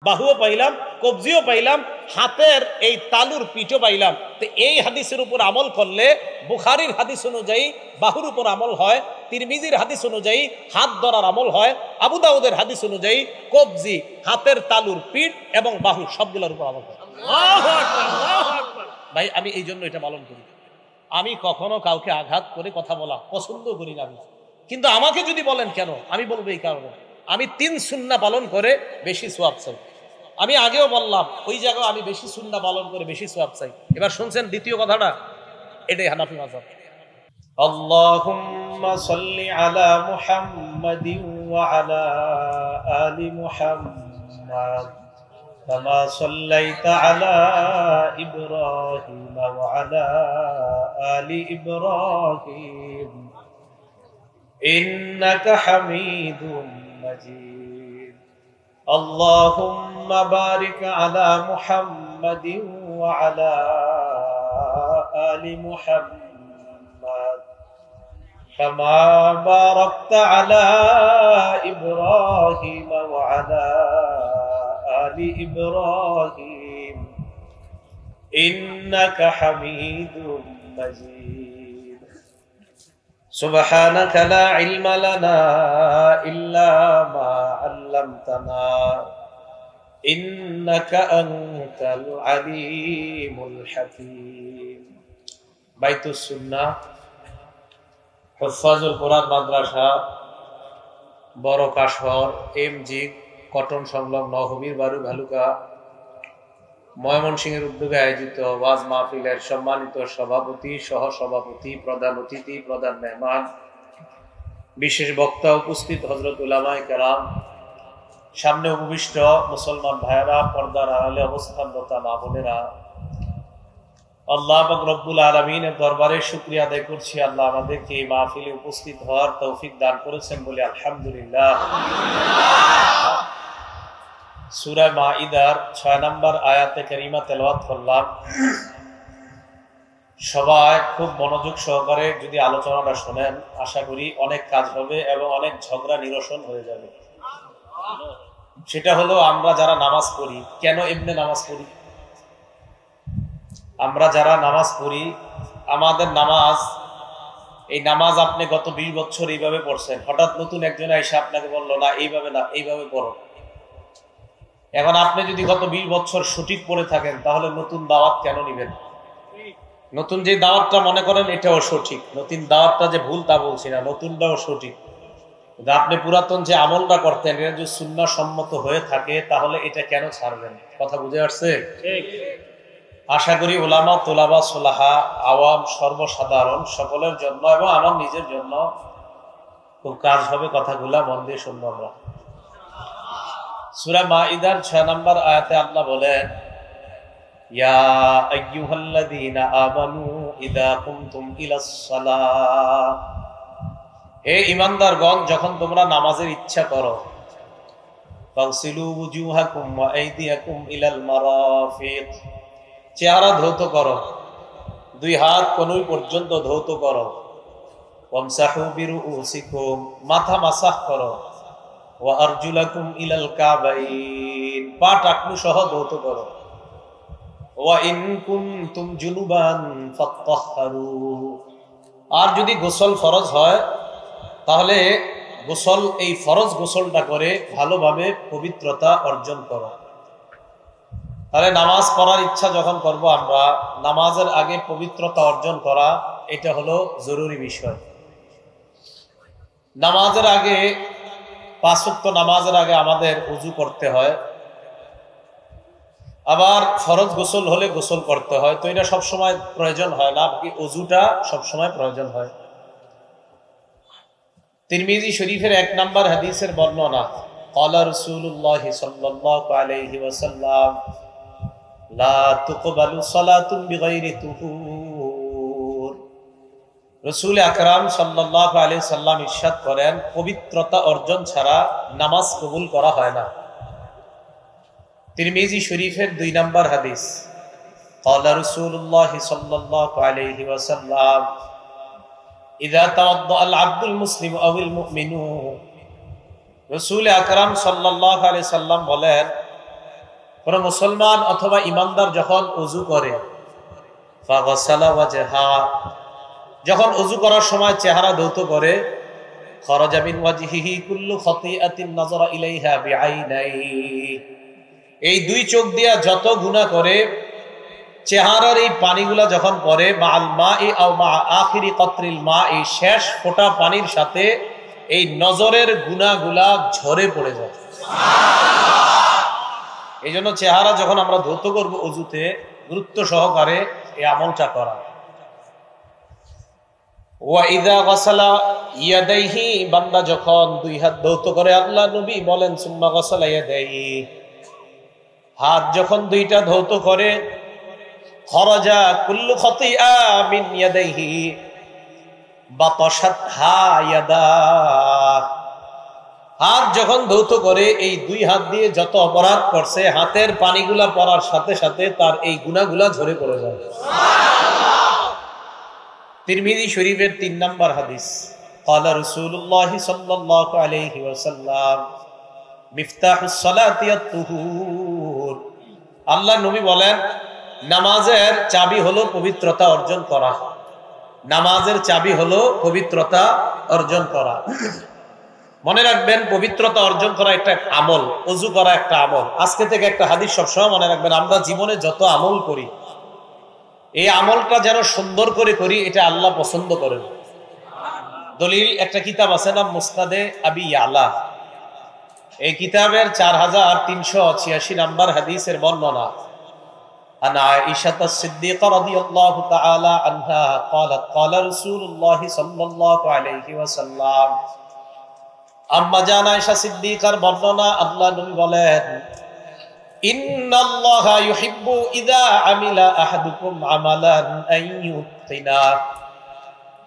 বাহুও পাইলাম, কবজিও পাইলাম, হাতের এই তালুর পিঠও পাইলাম। তো এই হাদিসের উপর আমল করলে বুখারীর হাদিস অনুযায়ী বাহুর উপর আমল হয়, তিরমিজির হাদিস অনুযায়ী হাত ধরার আমল হয়, আবু দাউদের হাদিস অনুযায়ী কবজি, হাতের তালুর পিঠ এবং বাহু সবগুলোর উপর আমল হয়। ভাই আমি এই জন্য এটা পালন করি। আমি কখনো কাউকে আঘাত করে কথা বলা পছন্দ করি না আমি, কিন্তু আমাকে যদি বলেন কেন, আমি বলবো এই কারণে আমি 3 সুন্নাহ পালন করে বেশি সওয়াব চাই। আমি আগেও বললাম ওই জায়গায় আমি বেশি সুন্নাহ পালন করে বেশি সওয়াব চাই। এবার শুনছেন দ্বিতীয় কথাটা, এটাই হানাফি মাযহাব। আল্লাহুম্মা সাল্লি আলা মুহাম্মাদিন ওয়া আলা আলি মুহাম্মাদ কামা সাল্লাইতা আলা ইব্রাহিম ওয়া আলা আলি ইব্রাহিম ইন্নাকা হামিদুম মাজিদ। আল্লাহুম্মা বারিক আলা মুহাম্মাদিন ওয়া আলা আলি মুহাম্মাদ কামা বারাকতা আলা ইব্রাহিম ওয়া আলা আলি ইব্রাহিম ইন্নাকা হামিদুম মাজিদ। সুবহানাকা লা ইলমা লানা ইল্লা মা আল্লামতানা ইন্নাকা আনতাল আলিমুল হাকীম। বাইতুস সুন্নাহ হুফাজুল কোরআন মাদ্রাসা বড় কাশহর এমজি কটন সংলগ্ন হবির বারু ভালুকা ময়মনসিংহের উদ্যোগে আয়োজিত ওয়াজ মাহফিলের সম্মানিত সভাপতি, সহ সভাপতি, প্রধান অতিথি, প্রধান মেহমান, বিশেষ বক্তা, উপস্থিত হযরত উলামায়ে কেরাম, সামনে উপবিষ্ট মুসলমান ভাইয়েরা, পর্দার আড়ালে অবস্থানরত মা বোনেরা, আল্লাহ পাক রব্বুল আলামিনের দরবারে শুকরিয়া আদায় করছি। আল্লাহ আমাদেরকে এই মাহফিলে উপস্থিত হওয়ার তৌফিক দান করেছেন বলে আলহামদুলিল্লাহ। সূরা মাঈদার 6 নম্বর আয়াতে কারিমা তেলাওয়াত করলাম। সবাই খুব মনোযোগ সহকারে যদি আলোচনাটা শোনেন, আশা করি অনেক কাজ হবে এবং অনেক ঝগড়া নিরসন হয়ে যাবে। সেটা হলো আমরা যারা নামাজ পড়ি, কেন এমনি নামাজ পড়ি? আমরা যারা নামাজ পড়ি, আমাদের নামাজ, এই নামাজ আপনি গত 20 বছর এইভাবে পড়ছেন, হঠাৎ নতুন একজন এসে আপনাকে বললো না এইভাবে না, এইভাবে পড়ো। এখন আপনি যদি গত 20 বছর সঠিক পড়ে থাকেন, তাহলে নতুন দাওয়াত কেন নিবেন? নতুন যে দাওয়াতটা মনে করেন এটাও সঠিক, নতুন দাওয়াতটা যে ভুল তা বলছি না, নতুনটাও সঠিক। কিন্তু আপনি পুরাতন যে আমলটা করতেন এটা যদি সুন্নাহ সম্মত হয়ে থাকে, তাহলে এটা কেন ছাড়বেন? কথা বুঝে আসছে? আশা করি উলামা, তোলাবা, সোলাহা, আওয়াম, সর্বসাধারণ সকলের জন্য এবং আমার নিজের জন্য খুব কাজ হবে। কথাগুলা মন দিয়ে শুনবো আমরা। সূরা মাঈদার 6 নম্বর আয়াতে আল্লাহ বলেন, ইয়া আইয়ুহাল্লাযীনা আমানু ইযা কুমতুম ইলাস সালাহ, হে ঈমানদারগণ, যখন তোমরা নামাজের ইচ্ছা করো, ফাগসিলু ওয়ুজুহাকুম ওয়া আইদিয়াকুম ইলাল মারাফিক, চেহারা ধৌত করো, 2 হাত কনুই পর্যন্ত ধৌত করো, ওয়ামসাহু বিরুউসিকুম, মাথা মাসাহ করো, ওয়া আরজুলাকুম ইলাল কাবাইন, পা টাকনু সহ ধৌত করো, ওয়া ইন কুনতুম জুনুবান ফাত্তাহহারু, আর যদি গোসল ফরজ হয় তাহলে গোসল, এই ফরজ গোসলটা করে ভালোভাবে পবিত্রতা অর্জন করো। তাহলে নামাজ পড়ার ইচ্ছা যখন করব আমরা, নামাজের আগে পবিত্রতা অর্জন করা এটা হলো জরুরি বিষয়। নামাজের আগে, 5 ওয়াক্ত নামাজের আগে আমাদের ওযু করতে হয়, আবার ফরজ গোসল হলে গোসল করতে হয়। তো এটা সবসময় প্রয়োজন হয় না, কি ওযুটা সবসময় প্রয়োজন হয়। তিরমিজি শরীফের 1 নম্বর হাদিসের বর্ণনা, ক্বালা রাসূলুল্লাহ সাল্লাল্লাহু আলাইহি ওয়াসাল্লাম, লা তুকবালু সালাতুন বিগাইরি তুহুর। রাসূল আকরাম সাল্লাল্লাহু আলাইহি সাল্লাম ইরশাদ করেন, পবিত্রতা অর্জন ছাড়া নামাজ কবুল করা হয় না। তিরমিজি শরীফের 2 নম্বর হাদিস, ক্বালা রাসূলুল্লাহ সাল্লাল্লাহু আলাইহি ওয়াসাল্লাম, ইযা তাওয়াদ্দাআ আল আবদুল মুসলিম আওয়াল মুমিনু। রাসূল আকরাম সাল্লাল্লাহু আলাইহি সাল্লাম বলেন, কোন মুসলমান অথবা ইমানদার যখন ওযু করে ফাগসালা ওয়াজহা, যখন ওযু করার সময় চেহারা ধৌত করে, খরাজা মিন ওয়াজহিহি কুল্লু খাতিআতিন নাযারা ইলাইহা বিআইনাইহি, এই দুই চোখ দিয়া যত গুনাহ করে চেহারার এই পানিগুলা যখন পড়ে মাআল মাই আও মা আখিরি কতরিল মা, এই শেষ ফোঁটা পানির সাথে এই নজরের গুনাহগুলা ঝরে পড়ে যায়। এই জন্য চেহারা যখন আমরা ধৌত করব ওযুতে গুরুত্ব সহকারে এই আমলটা করা। ওয়া ইযা গাসালা ইয়াদাইহি, বান্দা যখন দুই হাত ধৌত করে, আল্লাহ নবী বলেন সুম্মা গাসালা ইয়াদাইহি, হাত যখন দুইটা ধৌত করে, খরাজা কুল্লু খাতিআ মিন ইয়াদাইহি বাতাশাতহা ইয়াদা, হাত যখন ধৌত করে এই দুই হাত দিয়ে যত অপরাধ করছে হাতের পানিগুলা পড়ার সাথে সাথে তার এই গুনাহগুলা ঝরে পড়ে যায়। তিরমিজি শরীফের 3 নম্বর হাদিস, ক্বালা রাসূলুল্লাহ সাল্লাল্লাহু আলাইহি ওয়াসাল্লাম মিফতাহুস সালাতি আত-তুহুর, আল্লাহ নবী বলেন নামাজের চাবি হলো পবিত্রতা অর্জন করা। নামাজের চাবি হলো পবিত্রতা অর্জন করা। মনে রাখবেন, পবিত্রতা অর্জন করা একটা আমল, ওযু করা একটা আমল। আজকে থেকে একটা হাদিস সবসময় মনে রাখবেন, আমরা জীবনে যত আমল করি এই আমলটা যেন সুন্দর করে করি, এটা আল্লাহ পছন্দ করেন। দলিল একটা কিতাব আছে না মুসনাদে আবি ইয়ালা, এই কিতাবের 4386 নম্বর হাদিসের বর্ণনা। আনা আয়েশা সিদ্দিকা রাদিয়াল্লাহু তাআলা আনহা قالت قال رسول الله صلى الله عليه وسلم, আম্মা জান আয়েশা সিদ্দিকার বর্ণনা, আল্লাহ নবী বলেন ইন্নাল্লাহা ইউহিব্বু ইযা আমিলা আহাদুকুম আমালান আন ইউতিনা,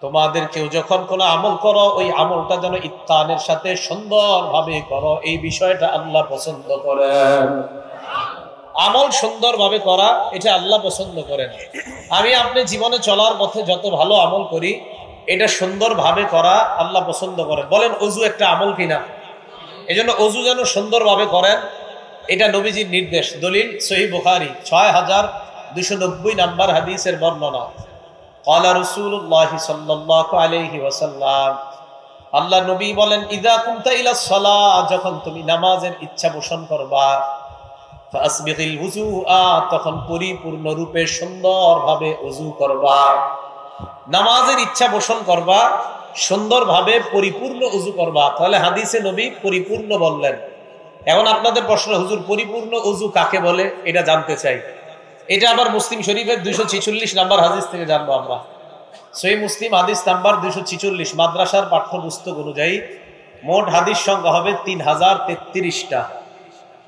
তোমাদের কেউ যখন কোনো আমল করো ওই আমলটা যেন ইত্তানের সাথে সুন্দরভাবে করো, এই বিষয়টা আল্লাহ পছন্দ করেন। আমল সুন্দরভাবে করা এটা আল্লাহ পছন্দ করেন। আমি আপনি জীবনে চলার পথে যত ভালো আমল করি এটা সুন্দরভাবে করা আল্লাহ পছন্দ করেন। বলেন ওযু একটা আমল কিনা? এজন্য ওযু যেন সুন্দরভাবে করেন, এটা নবীজির নির্দেশ। দলিল সহিহ বুখারী 6290 নম্বর হাদিসের বর্ণনা। ক্বালা রাসূলুল্লাহ সাল্লাল্লাহু আলাইহি ওয়াসাল্লাম, আল্লাহ নবী বলেন ইযা কুমতা ইলা সালাহ, যখন তুমি নামাজের ইচ্ছা পোষণ করবা, ফাসবিগিল ওযুআ, তখন পরিপূর্ণ রূপে সুন্দরভাবে ওযু করবা। নামাজের ইচ্ছা পোষণ করবা, সুন্দরভাবে পরিপূর্ণ ওযু করবা। তাহলে হাদিসে নবী পরিপূর্ণ বললেন। এখন আপনাদের প্রশ্ন, হুজুর পরিপূর্ণ ওযু কাকে বলে এটা জানতে চাই। এটা আবার মুসলিম শরীফের 246 নম্বর হাদিস থেকে জানবো আমরা। সহিহ মুসলিম হাদিস নাম্বার 246, মাদ্রাসার পাঠ্যপুস্তক অনুযায়ী মোট হাদিস সংখ্যা হবে 3033টা।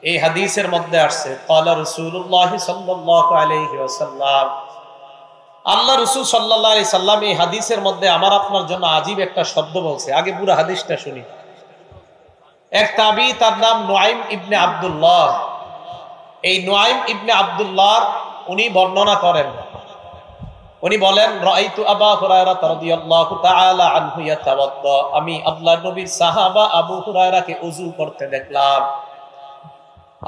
এই হাদিসের মধ্যে আসছে ক্বালা রাসূলুল্লাহ সাল্লাল্লাহু আলাইহি ওয়াসাল্লাম, আল্লাহ রাসূল সাল্লাল্লাহু আলাইহি সাল্লাম এই হাদিসের মধ্যে আমার আপনার জন্য আজীব একটা শব্দ বলছে। আগে পুরো হাদিসটা শুনি। এক তাবী, তার নাম নুআইম ইবনে আব্দুল্লাহ। এই নুআইম ইবনে আব্দুল্লাহ উনি বর্ণনা করেন, উনি বলেন রাআইতু আবু হুরায়রা রাদিয়াল্লাহু তাআলা আনহু ইয়াতাওয়াদ্দা, আমি আল্লাহর নবীর সাহাবা আবু হুরায়রাকে ওযু করতে দেখলাম।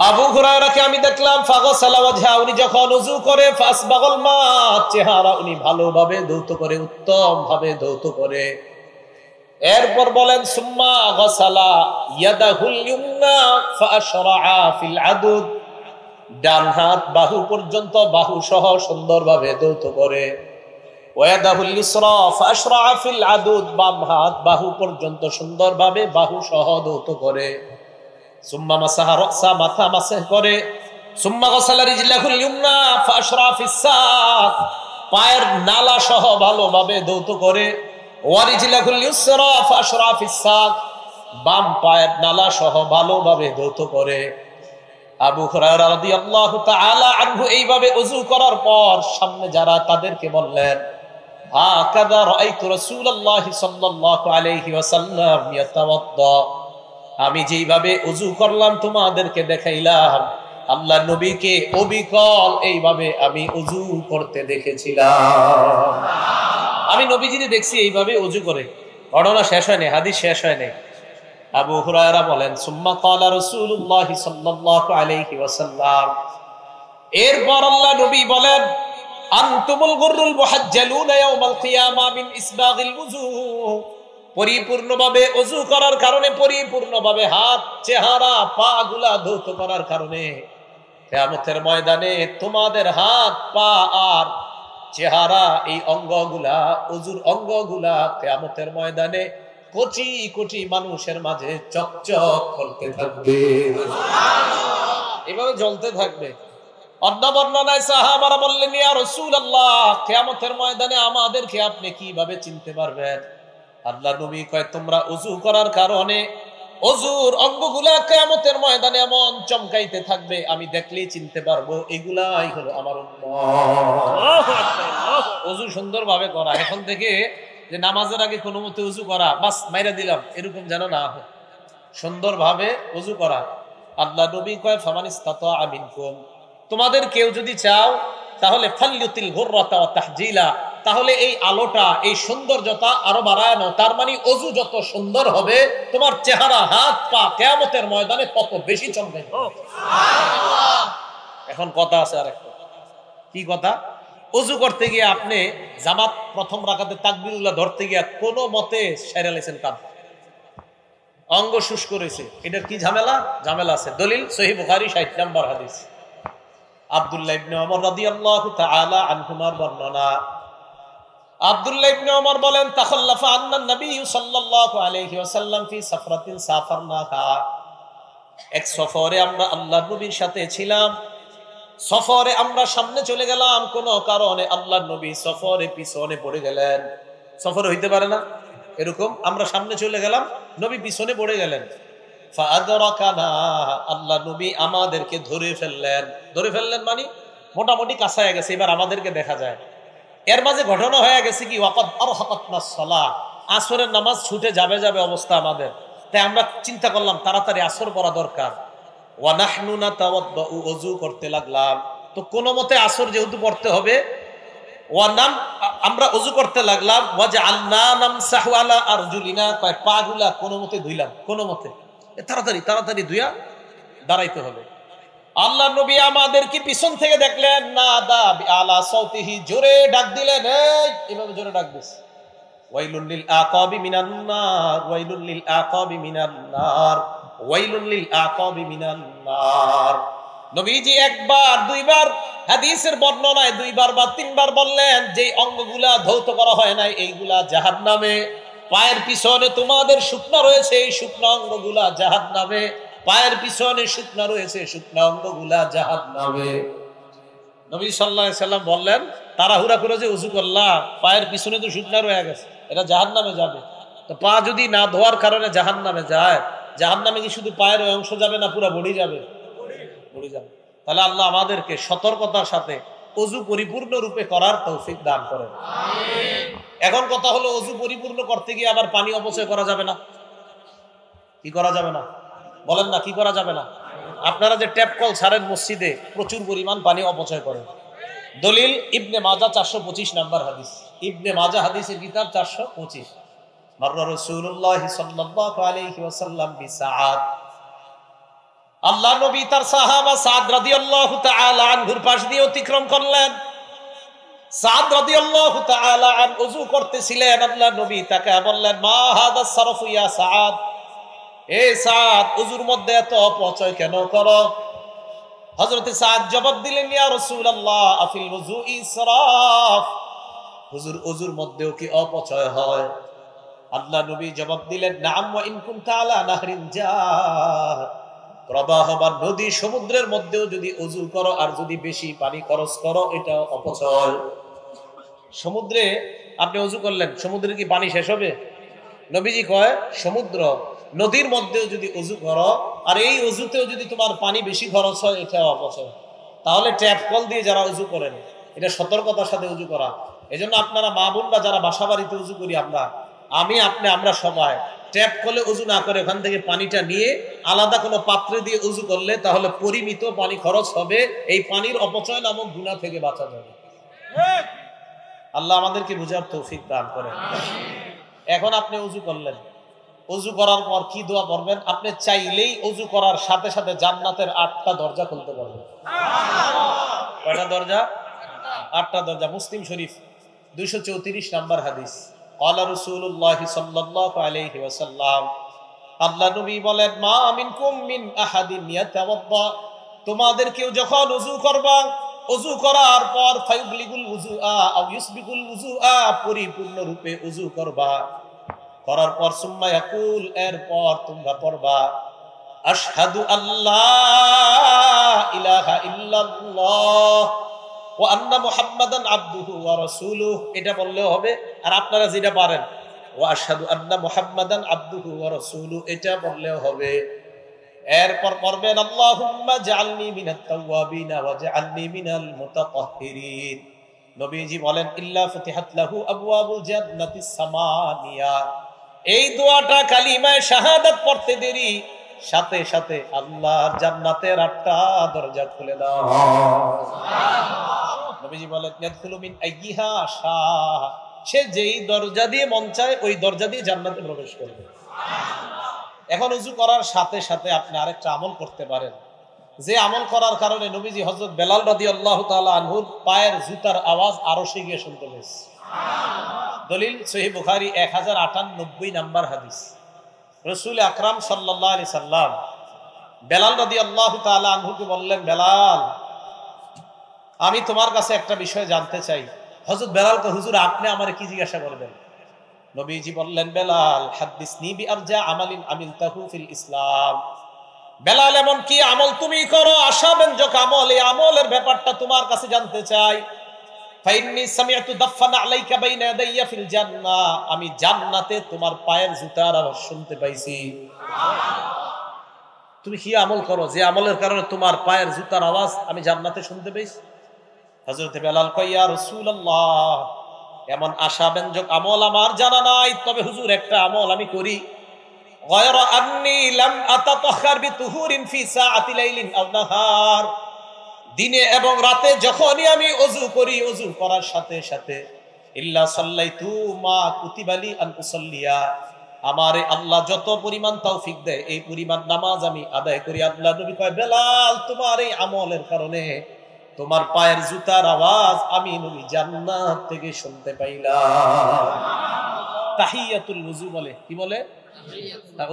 আবু হুরায়রাকে আমি দেখলাম ফাগসালা ওয়াজহা, উনি যখন ওযু করে ফাসবাগাল মা, চেহারা উনি ভালোভাবে ধৌত করে, উত্তম ভাবে ধৌত করে। এরপর বলেন সুম্মা গাসালা ইয়াদাহুল ইউমনা ফাআশরাআ ফিল আদুদ, ডান হাত বাহু পর্যন্ত বাহু সহ সুন্দরভাবে ধৌত করে। ওয়াদাহুল ইসরা ফাআশরাআ ফিল আদুদ, বাম হাত বাহু পর্যন্ত সুন্দরভাবে বাহু সহ ধৌত করে। সুম্মা মাসাহা রাসা, মাথা মাসহ করে। সুম্মা গাসালা রিজলাহুল ইউমনা ফাআশরাআ ফিস সাক, পায়ের নালা সহ ভালোভাবে ধৌত করে। ওয়ারিজলাহুল ইউসরা ফাআশরাআ ফিস সাক, বাম পায়ের নালা সহ ভালোভাবে ধৌত করে। আবু হুরায়রা রাদিয়াল্লাহু তাআলা আনহু এইভাবে ওযু করার পর সামনে যারা তাদেরকে বললেন হাকাযা রাআইতু রাসূলুল্লাহ সাল্লাল্লাহু আলাইহি ওয়াসাল্লাম ইয়াতাওয়াদ্দা, আমি যেইভাবে ওযু করলাম তোমাদেরকে দেখাইলাম, আল্লাহর নবীকে অবিকল এইভাবে আমি ওযু করতে দেখেছিলাম। আমি নবীজিকে দেখছি এইভাবে ওযু করে। ঘটনা শেষ হয় নাই, হাদিস শেষ হয় নাই। আবু হুরায়রা বলেন, সুম্মা ক্বালা রাসূলুল্লাহ সাল্লাল্লাহু আলাইহি ওয়াসাল্লাম, এরপর আল্লাহ নবী বলেন, আনতুমুল গুররুল মুহাজ্জালুনা ইয়াউমাল কিয়ামা মিন ইসবাগিল ওযু, পরিপূর্ণভাবে ওযু করার কারণে, পরিপূর্ণভাবে হাত, চেহারা, পা গুলা ধৌত করার কারণে কিয়ামতের ময়দানে তোমাদের হাত, পা আর চেহারা, এই অঙ্গগুলা, ওযুর অঙ্গগুলা কিয়ামতের ময়দানে কোটি কোটি মানুষের মাঝে চকচক করতে থাকবে, এভাবে জ্বলতে থাকবে। অন্য বর্ণনায় সাহাবারা বললেন, ইয়া রাসূলুল্লাহ, কিয়ামতের ময়দানে আমাদেরকে আপনি কিভাবে চিনতে পারবেন? আল্লাহ নবী কয়, তোমরা ওযু করার কারণে ওযুর অঙ্গগুলা কিয়ামতের ময়দানে এমন চমকাইতে থাকবে, আমি দেখলেই চিনতে পারবো এগুলাই হলো আমার উম্মত। ওযু সুন্দরভাবে করা, এখন থেকে যে নামাজের আগে কোনো মতে ওযু করা, বাস মাইরা দিলাম, এরকম যেন না হয়, সুন্দরভাবে ওযু করা। আল্লাহ নবী কয়, ফামানিস্তাতা মিনকুম, তোমাদের কেউ যদি চাও তাহলে ফাল্যুতিল গুররাতা ওয়া তাহজিলা, তাহলে এই আলোটা, এই সৌন্দর্যতা আরো বাড়ায় নাও। তার মানে ওযু যত সুন্দর হবে, তোমার চেহারা, হাত, পা কিয়ামতের ময়দানে তত বেশি চমকাবে। সুবহানাল্লাহ। এখন কথা আছে আরেকটা, কি কথা? ওযু করতে গিয়ে আপনি জামাত প্রথম রাকাতে তাকবীরুল্লাহ ধরতে গিয়ে কোনো মতে সেরে লাইছেন কাঁধ, অঙ্গ শুষ্ক রয়েছে, এটার কি ঝামেলা? ঝামেলা আছে। দলিল সহিহ বুখারী 60 নম্বর হাদিস, আব্দুল্লাহ ইবনে ওমর রাদিয়াল্লাহু তাআলা আনহুমার বর্ণনা। আব্দুল্লাহ ইবনে ওমর বলেন, তাখাল্লাফা আন্না নবী সাল্লাল্লাহু আলাইহি ওয়াসাল্লাম ফি সাফরাতিন সাফারনাহা, এক সফরে আমরা আল্লাহর নবীর সাথে ছিলাম, সফরে আমরা সামনে চলে গেলাম, কোন কারণে আল্লাহর নবী সফরে পিছনে পড়ে গেলেন। সফরে হইতে পারে না এরকম, আমরা সামনে চলে গেলাম, নবী পিছনে পড়ে গেলেন। ফাআদরাকানা, আল্লাহ নবী আমাদেরকে ধরে ফেললেন। ধরে ফেললেন মানে মোটামুটি কাছায় গেছে, এবার আমাদেরকে দেখা যায়। এর মাঝে ঘটনা হয়ে গেছে কি, ওয়াকাদ আরহাকাতনাস সালাহ, আসরের নামাজ ছুটে যাবে যাবে অবস্থা আমাদের। তাই আমরা চিন্তা করলাম তাড়াতাড়ি আসর পড়া দরকার। ওয়া নাহনু নাতাওয়াদ্দাউ, ওযু করতে লাগলাম। তো কোন মতে আসর যেহেতু পড়তে হবে, ওয়া নাম, আমরা ওযু করতে লাগলাম। ওয়া জাআলনা নামসাহু আলা আরজুলিনা, কয় পাগুলা কোন মতে ধুইলাম, কোন মতে তাড়াতাড়ি তাড়াতাড়ি ধুইয়া দাঁড়াইতে হবে। আল্লাহ নবী আমাদেরকে পিছন থেকে দেখলেন, নাদা বিআলা সাউতিহি, জোরে ডাক দিলেন, এই এভাবে জোরে ডাক দিস, ওয়াইলুল লিল আকাবি মিনান নার, ওয়াইলুল লিল আকাবি মিনান নার, ওয়াইলুল লিল আকাবি মিনান নার। নবীজি একবার, দুইবার, হাদিসের বর্ণনায় দুইবার বা তিনবার বললেন, যে অঙ্গগুলা ধৌত করা হয় নাই এইগুলা জাহান্নামে। পায়ের পিছনে তোমাদের শুকনা রয়েছে, এই শুকনা অঙ্গগুলা জাহান্নামে। পায়ের পিছনে শুকনা রয়েছে, শুকনা অঙ্গগুলা জাহান্নামে। নবী সাল্লাল্লাহু আলাইহি সাল্লাম বললেন, তাড়াহুড়া করে যে ওযু করলা, পায়ের পিছনে তো শুকনা রয়ে গেছে, এটা জাহান্নামে যাবে। তো পা যদি না ধোয়ার কারণে জাহান্নামে যায়, জাহান্নামে কি শুধু পায়ের ওই অংশ যাবে না পুরো বডি যাবে? বডি যাবে। তাহলে আল্লাহ আমাদেরকে সতর্কতার সাথে ওযু পরিপূর্ণ রূপে করার তৌফিক দান করেন, আমিন। এখন কথা হলো, ওযু পরিপূর্ণ করতে গিয়ে আবার পানি অপচয় করা যাবে না? কি করা যাবে না? বলেন না, কি করা যাবে না? আপনারা যে ট্যাপ কল ছাড়েন মসজিদে, প্রচুর পরিমাণ পানি অপচয় করেন। দলিল ইবনে মাজাহ 425 নাম্বার হাদিস, ইবনে মাজাহ হাদিসের কিতাব 425। মাররা রাসূলুল্লাহ সাল্লাল্লাহু আলাইহি ওয়াসাল্লাম বিসাআদ, আল্লাহ নবী তার সাহাবা সাদ রাদিয়াল্লাহু তাআলা আনহুর পাশ দিয়ে অতিক্রম করলেন। সাদ রাদিয়াল্লাহু তাআলা আন ওযু করতেছিলেন, আল্লাহ নবী তাকে বললেন, মা হাদা সারফু ইয়া সাদ, এ সাদ, ওযুর মধ্যে এত অপচয় কেন করো? হযরত সাদ জবাব দিলেন, ইয়া রাসূলুল্লাহ, আফিল ওযু ইসরাফ, হুজুর ওযুর মধ্যেও কি অপচয় হয়? আল্লাহ নবী জবাব দিলেন, নাম, ওয়া ইন কুনতা আলা নাহরিন জার, প্রবাহমান নদী সমুদ্রের মধ্যেও যদি ওযু করো আর যদি বেশি পানি খরচ করো, এটা অপচয়। সমুদ্রে আপনি ওযু করলেন, সমুদ্রে কি পানি শেষ হবে? নবীজি কয়, সমুদ্র নদীর মধ্যেও যদি ওযু করো আর এই ওযুতেও যদি তোমার পানি বেশি খরচ হয়, এটা অপচয়। তাহলে ট্যাপ কল দিয়ে যারা ওযু করেন, এটা সতর্কতার সাথে ওযু করা। এজন্য আপনারা মা বোনরা যারা বাসা বাড়িতে ওযু করি, আমরা সবাই ট্যাপ কলে ওযু না করে ওখান থেকে পানিটা নিয়ে আলাদা কোনো পাত্রে দিয়ে ওযু করলে তাহলে পরিমিত পানি খরচ হবে, এই পানির অপচয় নামক গুনাহ থেকে বাঁচা যাবে। আল্লাহ আমাদেরকে বুঝার তৌফিক দান করেন। এখন আপনি ওযু করলেন, অজু করার পর কি দোয়া পড়বেন? আপনি চাইলেই অজু করার সাথে সাথে জান্নাতের 8টা দরজা খুলতে পারবেন। কয়টা দরজা? 8টা দরজা। মুসলিম শরীফ 234 নম্বর হাদিস। ক্বালা রাসূলুল্লাহ সাল্লাল্লাহু আলাইহি ওয়াসাল্লাম, আল্লাহ নবী বলেন, মা মিনকুম মিন আহাদিন ইয়াতাওয়াদ্দা, তোমাদের কেউ যখন ওযু করবা, ওযু করার পর ফায়ুবলিগুল উযুআ আও ইউসবিগুল উযুআ, পরিপূর্ণ রূপে ওযু করবা, করার পর সুম্মা ইয়াকুল, এরপর তোমরা পড়বা আশহাদু আল্লা ইলাহা ইল্লাল্লাহ ওয়া আন্না মুহাম্মাদান আবদুহু ওয়া রাসূলুহু, এটা বললেও হবে। আর আপনারা যেটা পারেন ওয়া আশহাদু আন্না মুহাম্মাদান আবদুহু ওয়া রাসূলুহু, এটা বললেও হবে। এরপর পড়বেন আল্লাহুম্মা জাআলনি মিনাত তাওয়াবিনা ওয়া জাআলনি মিনাল মুতাতাহহিরিন। নবীজি বলেন ইল্লা ফুতিহাত লাহু আবওয়াবুল জান্নাতিস সামানিয়া, এই দোয়াটা কালিমায়ে শাহাদাত পড়তে দেরি সাথে সাথে আল্লাহর জান্নাতের 8টা দরজা খুলে দাও। সুবহানাল্লাহ। নবীজি বলেন ইয়াদখুলু মিন আইয়িহা শা, সে যেই দরজা দিয়ে মন চায় ওই দরজা দিয়ে জান্নাতে প্রবেশ করবে। এখন ওযু করার সাথে সাথে আপনি আরেকটা আমল করতে পারেন, যে আমল করার কারণে নবীজি হযরত বেলাল রাদিয়াল্লাহু তাআলা আনহুর পায়ের জুতার আওয়াজ আরশে গিয়ে শুনতে পেয়েছে। দলিল সহিহ বুখারী 1098 নাম্বার হাদিস। রাসূল আকরাম সাল্লাল্লাহু আলাইহি সাল্লাম বেলাল রাদিয়াল্লাহু তাআলা আনহুকে বললেন, বেলাল, আমি তোমার কাছে একটা বিষয় জানতে চাই। হযরত বেলালকে, হুজুর আপনি আমারে কি জিজ্ঞাসা করবেন? নবীজি বললেন, বেলাল হাদিসনি বিআরজা আমালিন আমিলতাহু ফিল ইসলাম, বেলাল এমন কি আমল তুমি করো আশাব্যঞ্জক আমল, এই আমলের ব্যাপারটা তোমার কাছে জানতে চাই। ফাইন্নী সামিআতু দাফানা আলাইকা বাইনা ইয়াদাইয়া ফিল জান্নাহ, আমি জান্নাতে তোমার পায়ের জুতার আওয়াজ শুনতে পাইছি। তুমি কি আমল করো যে আমলের কারণে তোমার পায়ের জুতার আওয়াজ আমি জান্নাতে শুনতে পাইছি? হযরত বেলাল কয়, ইয়া রাসূলুল্লাহ, এমন আশাব্যঞ্জক আমল আমার জানা নাই, তবে হুজুর একটা আমল আমি করি। গায়রা আন্নী লাম আতাতাহহার বিতুহুরিন ফি সাআতি লাইলিন আও নাহার, দিনে এবং রাতে যখনই আমি ওযু করি, ওযু করার সাথে সাথে ইল্লা সাল্লাইতু মা কুতিবালি আন উসাল্লিয়া, আমারে আল্লাহ যত পরিমাণ তৌফিক দেয় এই পরিমাণ নামাজ আমি আদায় করি। আল্লাহ নবী কয়, বেলাল তোমার এই আমলের কারণে তোমার পায়ের জুতার আওয়াজ আমি নবী জান্নাত থেকে শুনতে পাইলাম। তাহিয়াতুল ওযু বলে, কি বলে?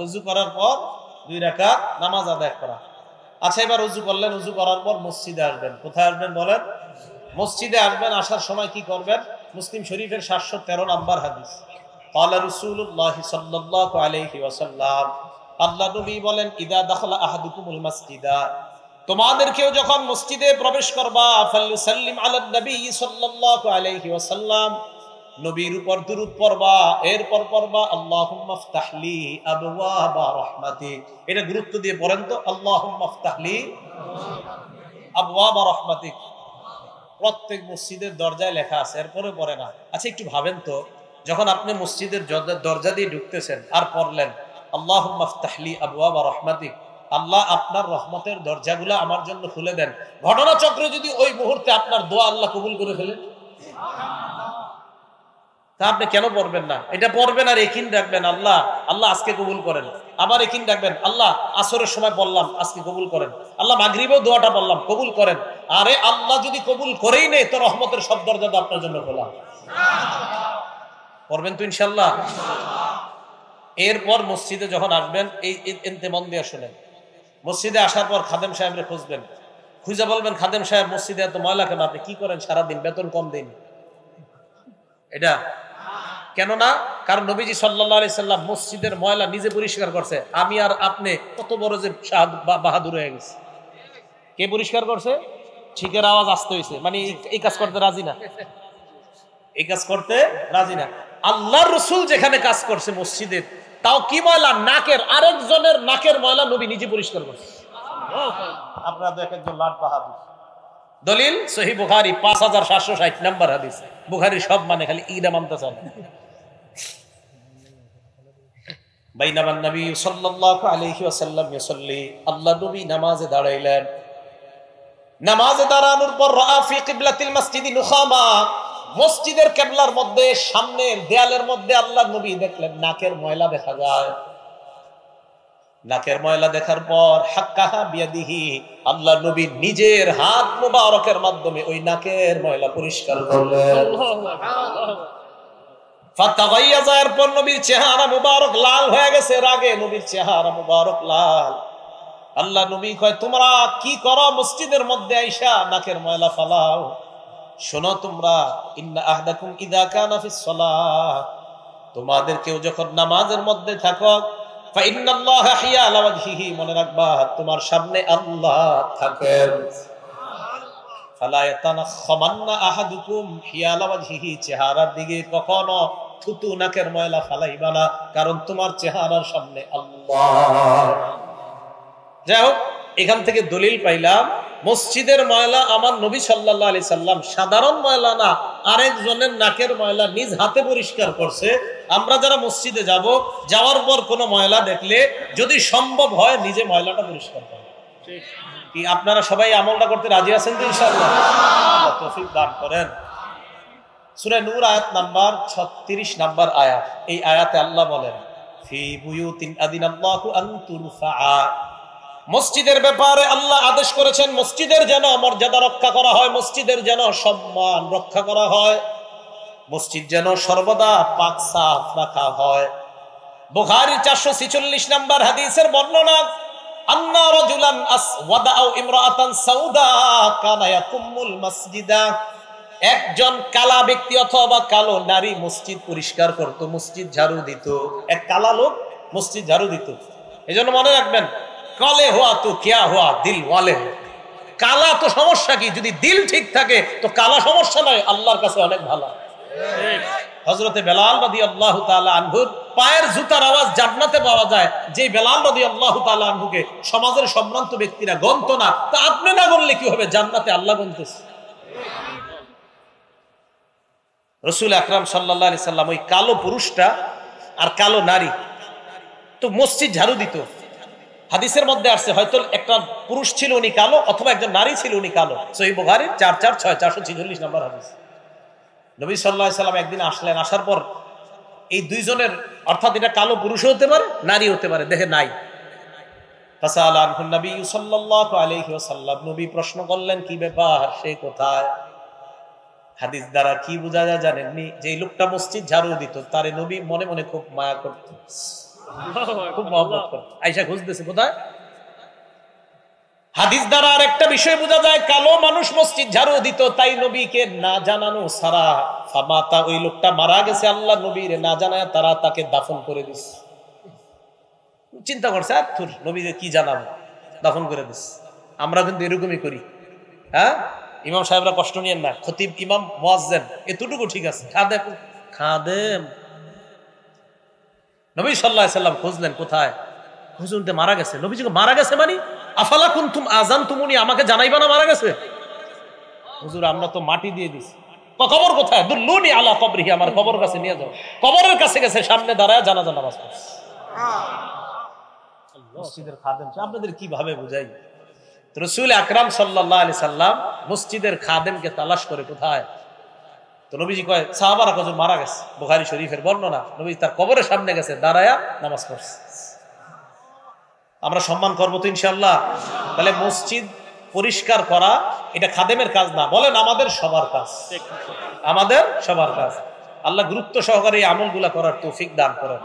ওযু করার পর 2 রাকাত নামাজ আদায় করা। আচ্ছা, এবার ওযু করলেন, ওযু করার পর মসজিদে আসবেন। কোথায় আসবেন বলেন? মসজিদে আসবেন। আসার সময় কি করবেন? মুসলিম শরীফের 713 নাম্বার হাদিস। ক্বালা রাসূলুল্লাহ সাল্লাল্লাহু আলাইহি ওয়াসাল্লাম, আল্লাহ নবী বলেন, ইদা দাখালা আহাদুকুমুল মাসজিদা, তোমাদের কেউ যখন মসজিদে প্রবেশ করবা, ফালইউসাল্লিম আলান নবী সাল্লাল্লাহু আলাইহি ওয়াসাল্লাম, নবীর উপর দুরূদ পড়বা, এরপর পড়বা আল্লাহুম্মা ইফতাহলি আবওয়াবা রাহমাতিক। এটা গুরুত্ব দিয়ে পড়েন তো, আল্লাহুম্মা ইফতাহলি আবওয়াবা রাহমাতিক। প্রত্যেক মসজিদের দরজায় লেখা আছে, এরপরে পড়ে না। আচ্ছা, একটু ভাবেন তো, যখন আপনি মসজিদের দরজা দিয়ে ঢুকতেছেন আর পড়লেন আল্লাহুম্মা ইফতাহলি আবওয়াবা রাহমাতিক, আল্লাহ আপনার রহমতের দরজাগুলো আমার জন্য খুলে দেন, ঘটনাচক্রে যদি ওই মুহূর্তে আপনার দোয়া আল্লাহ কবুল করে ফেলেন, তা আপনি কেন পড়বেন না? এটা পড়বেন আর একিন রাখবেন, আল্লাহ আল্লাহ আজকে কবুল করেন। আবার একিন রাখবেন, আল্লাহ আসরের সময় বললাম আজকে কবুল করেন। আল্লাহ মাগরিবেও দোয়াটা বললাম কবুল করেন। আরে আল্লাহ যদি কবুল করেই নেই তো রহমতের সব দরজা তো আপনার জন্য খোলা। পড়বেন তো ইনশাআল্লাহ। এরপর মসজিদে যখন আসবেন, এই ইন্তেমন দিয়ে শুনেন, মসজিদে আসার পর খাদেম সাহেবরে খুঁজবেন, খুঁজে বলবেন, খাদেম সাহেব মসজিদে এত ময়লা কেন? আপনি কি করেন সারাদিন? বেতন কম দেন? এটা কেন না? কারণ নবীজি সাল্লাল্লাহু আলাইহি সাল্লাম মসজিদের ময়লা নিজে পরিষ্কার করছে। আমি আর আপনি কত বড় যে বাহাদুর হয়ে গেছে। কে পরিষ্কার করছে? ঠিকের আওয়াজ আসতে হয়েছে, মানে এই কাজ করতে রাজি না, এই কাজ করতে রাজি না। আল্লাহর রাসূল যেখানে কাজ করছে মসজিদে, তাও কি ময়লা? নাকের, আরেকজনের নাকের ময়লা নবী নিজে পরিষ্কার করছে। আপনারা তো একজন লাট বাহাদুর। দলিল সহিহ বুখারী 5760 নাম্বার হাদিস। বুখারী সব মানে, খালি ঈদা মানতে চান। বাইনামান নবী সাল্লাল্লাহু আলাইহি ওয়াসাল্লাম ইউসাল্লি, আল্লাহ নবী নামাজে দাঁড়াইলেন। নামাজে দাঁড়ানোর পর রাআ ফি কিবলাতিল মসজিদি নুখামা, মসজিদের কিবলার মধ্যে সামনের দেয়ালের মধ্যে আল্লাহ নবী দেখলেন নাকের ময়লা দেখা যায়। নাকের ময়লা দেখার পর হাক্কাহা বিয়াদিহি, আল্লাহ নবী নিজের হাত মুবারকের মাধ্যমে ওই নাকের ময়লা পরিষ্কার করলেন। ফাতাগাইয়াজা, এরপর নবীর চেহারা মুবারক লাল হয়ে গেছে রাগে, নবীর চেহারা মুবারক লাল। আল্লাহ নবী কয়, তোমরা কি করো মসজিদের মধ্যে আইসা নাকের ময়লা ফালাও? শোনো তোমরা, ইন্না আহদাকুম ইযা কানা ফিস সালাহ, তোমাদের কেউ যখন নামাজের মধ্যে থাকো, ফা ইন্নাল্লাহা হিয়ালা ওয়াজহিহি, মনে রাখবা তোমার সামনে আল্লাহ থাকেন। ফালা ইয়াতানাখামান্না আহাদুকুম হিয়ালা ওয়াজহিহি, চেহারার দিকে কখনো থুতু নাকের ময়লা ফালাইবা না, কারণ তোমার চেহারার সামনে আল্লাহ। যাই হোক, এখান থেকে দলিল পাইলাম মসজিদের ময়লা আমার নবী সাল্লাল্লাহু আলাইহি সাল্লাম সাধারণ ময়লা না, আরেকজনের নাকের ময়লা নিজ হাতে পরিষ্কার করছে। আমরা যারা মসজিদে যাব, যাওয়ার পর কোনো ময়লা দেখলে যদি সম্ভব হয় নিজে ময়লাটা পরিষ্কার করা। কি আপনারা সবাই আমলটা করতে রাজি আছেন তো? ইনশাআল্লাহ আল্লাহ তৌফিক দান করেন। সূরা নূর আয়াত নাম্বার 36 নাম্বার আয়াত, এই আয়াতে আল্লাহ বলেন, ফি বুয়ুতিন আযিনাল্লাহু আন তুরফা, মসজিদের ব্যাপারে আল্লাহ আদেশ করেছেন মসজিদের যেন মর্যাদা রক্ষা করা হয়, মসজিদের যেন সম্মান রক্ষা করা হয়, মসজিদ যেন সর্বদা পাক সাফ রাখা হয়। বুখারী 446 নাম্বার হাদিসের বর্ণনা, আন্না রাজুলান আসওয়াদা আও ইমরাআতান সাউদা কানা ইয়াকুমুল মাসজিদা, একজন কালা ব্যক্তি অথবা কালো নারী মসজিদ পরিষ্কার করত, মসজিদ ঝাড়ু দিত। এক কালা লোক মসজিদ ঝাড়ু দিত। এজন্য মনে রাখবেন, কালে হওয়া তো কিয়া হওয়া দিল ওয়ালে, কালা তো সমস্যা কি, যদি দিল ঠিক থাকে তো কালা সমস্যা নয়, আল্লাহর কাছে অনেক ভালো। হযরতে বেলাল রাদিয়াল্লাহু তাআলা আনহুর পায়ের জুতার আওয়াজ জান্নাতে পাওয়া যায়, যে বেলাল রাদিয়াল্লাহু তাআলা আনহুকে সমাজের সম্মানিত ব্যক্তিরা গণত না, তা আপনি না গণলে কি হবে, জান্নাতে আল্লাহ গণতেছে। রাসূল আকরাম সাল্লাল্লাহু আলাইহি সাল্লাম ওই কালো পুরুষটা আর কালো নারী তো মসজিদ ঝাড়ু দিত। হাদিসের মধ্যে আসছে হয়তো একটা পুরুষ ছিল উনি কালো, অথবা একজন নারী ছিল উনি কালো। সহিহ বুখারী 446 নম্বর হাদিস। নবী সাল্লাল্লাহু আলাইহি সাল্লাম একদিন আসলেন, আসার পর এই দুইজনের, অর্থাৎ এটা কালো পুরুষও হতে পারে নারী হতে পারে, দেখে নাই। ফাসালা আনহু নবী সাল্লাল্লাহু আলাইহি ওয়াসাল্লাম, নবী প্রশ্ন করলেন কি ব্যাপার, সে কোথায়? হাদিস দ্বারা কি বোঝা যায় জানেননি? যে এই লোকটা মসজিদ ঝাড়ু দিত, তারে নবী মনে মনে খুব মায়া করত, খুব মহব্বত করত। আয়েশা খুঁজতেছে কোথায়। হাদিস দ্বারা আর একটা বিষয় বোঝা যায়, কালো মানুষ মসজিদ ঝাড়ু দিত, তাই নবীকে না জানানো সারা ফামাতা, ওই লোকটা মারা গেছে, আল্লাহ নবীর না জানায় তারা তাকে দাফন করে দিস। চিন্তা করছে, আর তোর নবীকে কি জানাবো, দাফন করে দিস। আমরা কিন্তু এরকমই করি। হ্যাঁ, ইমাম সাহেবরা কষ্ট নিয়েন না, খতিব ইমাম মুয়াজ্জিন এতটুকু ঠিক আছে, খাদেম। নবী সাল্লাল্লাহু আলাইহি সাল্লাম খুঁজলেন কোথায়, হুজুরতে মারা গেছে। নবীজি মারা গেছে মানে আফালা কুনতুম আযানতুমুনি, আমাকে জানাইবা না মারা গেছে? হুজুর আমরা তো মাটি দিয়ে দিছি। কবর কোথায়? দুল্লুনি আলা কবরিহি, আমার কবর কাছে নিয়ে যাও। কবরের কাছে গেছে, সামনে দাঁড়ায় জানাজা নামাজ পড়ছে। মসজিদের খাদেম আপনাদের কিভাবে বুঝাই? রাসূল আকরাম সাল্লাল্লাহু আলাইহি সাল্লাম মসজিদের খাদেমকে তালাশ করে কোথায়। তো নবীজি কয় সাহাবারা হুজুর মারা গেছে, বুখারী শরীফের বর্ণনা। নবী তার কবরের সামনে গেছে, দাঁড়ায়া নামাজ পড়ছে। আমরা সম্মান করবো তো ইনশাআল্লাহ। তাহলে মসজিদ পরিষ্কার করা এটা খাদেমের কাজ না, বলেন আমাদের সবার কাজ, আমাদের সবার কাজ। আল্লাহ গুরুত্ব সহকারে এই আমলগুলা করার তৌফিক দান করেন।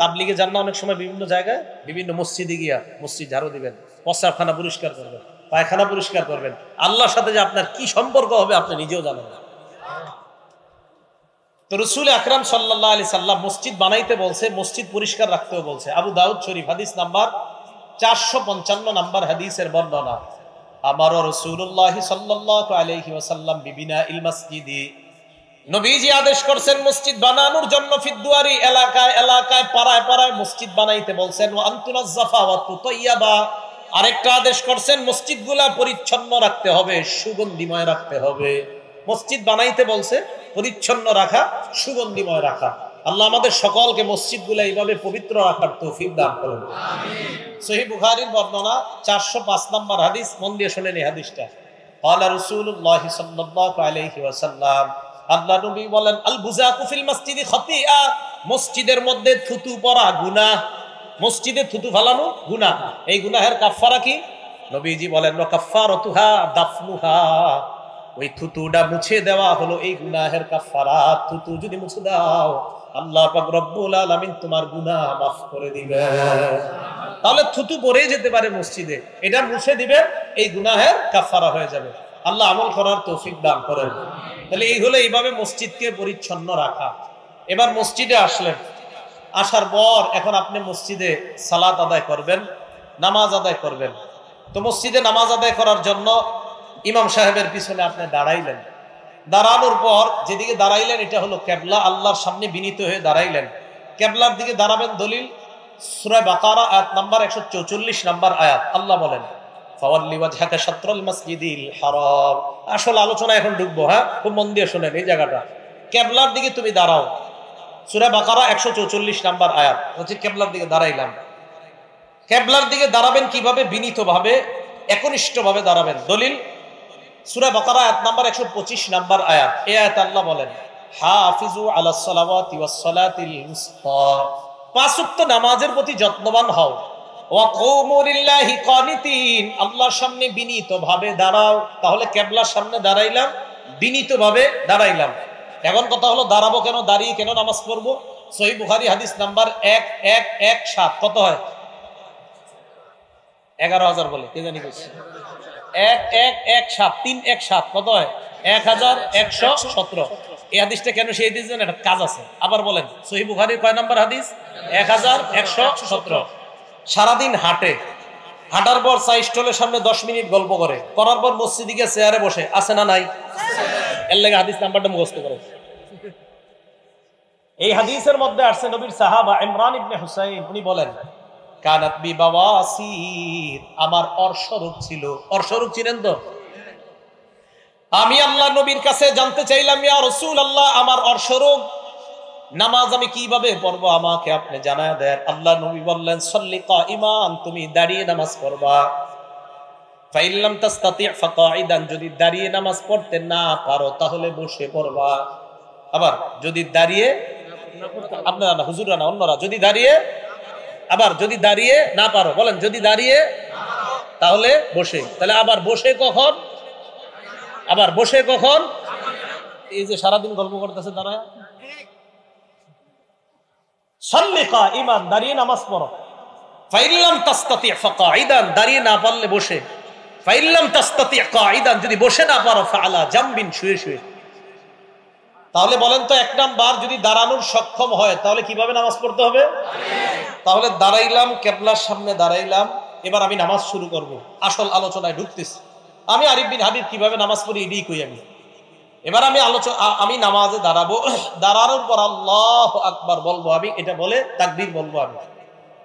তাবলিগে যান না অনেক সময় বিভিন্ন জায়গায়, বিভিন্ন মসজিদে গিয়া মসজিদ ঝাড়ু দিবেন, প্রস্রাবখানা পরিষ্কার করবেন, পায়খানা পরিষ্কার করবেন। আল্লাহর সাথে যে আপনার কি সম্পর্ক হবে আপনি নিজেও জানেন না। তো রাসূল আকরাম সাল্লাল্লাহু আলাইহি সাল্লাম মসজিদ বানাইতে বলছে, মসজিদ পরিষ্কার রাখতেও বলছে। আবু দাউদ শরীফ হাদিস নাম্বার 455 নাম্বার হাদিসের বর্ণনা, আমার রাসূলুল্লাহ সাল্লাল্লাহু আলাইহি ওয়াসাল্লাম বিবিনাইল মসজিদি, নবীজি আদেশ করেছেন মসজিদ বানানোর জন্য। ফিদ্দুয়ারি, এলাকায় এলাকায় পাড়ায় পাড়ায় মসজিদ বানাইতে বলছেন। ওয়া আনতুনাজ্জাফা ওয়া তুতাইয়াবা, আরেকটা আদেশ করেছেন মসজিদগুলা পরিচ্ছন্ন রাখতে হবে, সুগন্ধিময় রাখতে হবে। মসজিদ বানাইতে বলছে, পরিচ্ছন্ন রাখা, সুগন্ধিময় রাখা। আল্লাহ আমাদের সকলকে মসজিদগুলা এইভাবে পবিত্র রাখার তৌফিক দান করুন, আমিন। সহিহ বুখারীর বর্ণনা 405 নম্বর হাদিস, মন দিয়ে শুনেন এই হাদিসটা। ক্বালা রাসূলুল্লাহ সাল্লাল্লাহু আলাইহি ওয়াসাল্লাম, আল্লাহ নবী বলেন, আল বুযাকু ফিল মসজিদি খাতিআ, মসজিদের মধ্যে থুতু পড়া গুনাহ। মসজিদে থুতু ফালানো গুনাহ। এই গুনাহের কাফফারা কি? নবীজি বলেন কাফফারাতুহা দাফনুহা, ওই থুতুটা মুছে দেওয়া হলো এই গুনাহের কাফফারা। থুতু যদি মুছে দাও আল্লাহ পাক রব্বুল আলামিন তোমার গুনাহ মাফ করে দিবেন। তাহলে থুতু পরে যেতে পারে মসজিদে, এটা মুছে দিবে, এই গুনাহের কাফফারা হয়ে যাবে। আল্লাহ আমল করার তৌফিক দান করেন। তাহলে এই হলো এইভাবে মসজিদকে পরিচ্ছন্ন রাখা। এবার মসজিদে আসলেন, আসার পর এখন আপনি মসজিদে সালাত আদায় করবেন, নামাজ আদায় করবেন। তো মসজিদে নামাজ আদায় করার জন্য ইমাম সাহেবের পিছনে আপনি দাঁড়াইলেন। দাঁড়ানোর পর যেদিকে দাঁড়াইলেন এটা হলো কেবলা, আল্লাহর সামনে বিনীত হয়ে দাঁড়াইলেন। কেবলার দিকে দাঁড়াবেন। দলিল সূরা বাকারা আয়াত নাম্বার 144 নাম্বার আয়াত। আল্লাহ বলেন ফাওয়াল্লি ওয়াজহাকা শাতরাল মাসজিদিল হারাম। আসল আলোচনা এখন ঢুকবো, হ্যাঁ, খুব মন দিয়ে শুনেন এই জায়গাটা। কেবলার দিকে তুমি দাঁড়াও, সূরা বাকারা 144 নাম্বার আয়াত হচ্ছে কেবলার দিকে দাঁড়াইলাম। কেবলার দিকে দাঁড়াবেন কিভাবে? বিনীতভাবে, একনিষ্ঠভাবে দাঁড়াবেন। দলিল সূরা বাকারা আয়াত নাম্বার 125 নাম্বার আয়াত। এই আয়াতে আল্লাহ বলেন হাফিজু আলাস সালাওয়াতি ওয়াস সালাতিল উসতা, পাঁচ ওয়াক্ত নামাজের প্রতি যত্নবান হও। ওয়া কুমু লিল্লাহি কানিতিন, আল্লাহর সামনে বিনীতভাবে দাঁড়াও। তাহলে কেবলার সামনে দাঁড়াইলাম, বিনীতভাবে দাঁড়াইলাম। এখন কথা হলো দাঁড়াবো কেন, দাঁড়িয়ে কেন নামাজ পড়বো? সহিহ বুখারী হাদিস নাম্বার 1117। কত হয়? 11,000 বলে কে জানি কইছে 1117 317 কত হয়? 1117। এই হাদিসটা কেন সেই হাদিস জানেন? একটা কাজ আছে। আবার বলেন সহিহ বুখারীর কয় নাম্বার হাদিস? 1117। সারাদিন হাঁটে, হাঁটার পর চা স্টলের সামনে 10 মিনিট গল্প করে, করার পর মসজিদে গিয়ে চেয়ারে বসে, আছে না নাই? এর লাগে হাদিস নাম্বারটা মুখস্থ করে। এই হাদিসের মধ্যে আসছে নবীর সাহাবা ইমরান ইবনে হুসাইন, উনি বলেন কানাত বি বাওয়াসির, আমার অর্শরোগ ছিল। অর্শরোগ চিনেন তো? আমি আল্লাহ নবীর কাছে জানতে চাইলাম ইয়া রাসূলুল্লাহ, আমার অর্শরোগ, নামাজ আমি কিভাবে পড়বো আমাকে আপনি জানায় দেন। আল্লাহ নবী বললেন সল্লি কাইমান, তুমি দাঁড়িয়ে নামাজ পড়বা। ফাইল্লাম তাস্তাতি ফাকাইদান, যদি দাঁড়িয়ে নামাজ পড়তে না পারো তাহলে বসে পড়বা। আবার যদি দাঁড়িয়ে, আপনারা না, হুজুররা না, অন্যরা, যদি দাঁড়িয়ে, আবার যদি দাঁড়িয়ে না পারো, বলেন যদি দাঁড়িয়ে তাহলে বসে। তাহলে আবার বসে কখন? আবার বসে কখন? এই যে সারাদিন গল্প করতেছে দাঁড়ায়। সল্লি কাইমান, দাঁড়িয়ে নামাজ পড়ো। ফাইল্লাম তাস্তাতি ফাকাইদান, দাঁড়িয়ে না পারলে বসে। ফাইল্লাম তাস্তাতি কাইদান, যদি বসে না পারো ফাআলা জামবিন, শুয়ে শুয়ে। তাহলে বলেন তো, এক নাম্বার যদি দাঁড়ানোর সক্ষম হয় তাহলে কিভাবে নামাজ পড়তে হবে? তাহলে দাঁড়াইলাম, কেবলার সামনে দাঁড়াইলাম, এবার আমি নামাজ শুরু করব। আসল আলোচনায় ঢুকতেছি। আমি আরিফ বিন হাবিব কিভাবে নামাজ পড়ি এটাই কই আমি। এবার আমি নামাজে দাঁড়াবো। দাঁড়ানোর পর আল্লাহু আকবার বলবো আমি, এটা বলে তাকবীর বলবো আমি।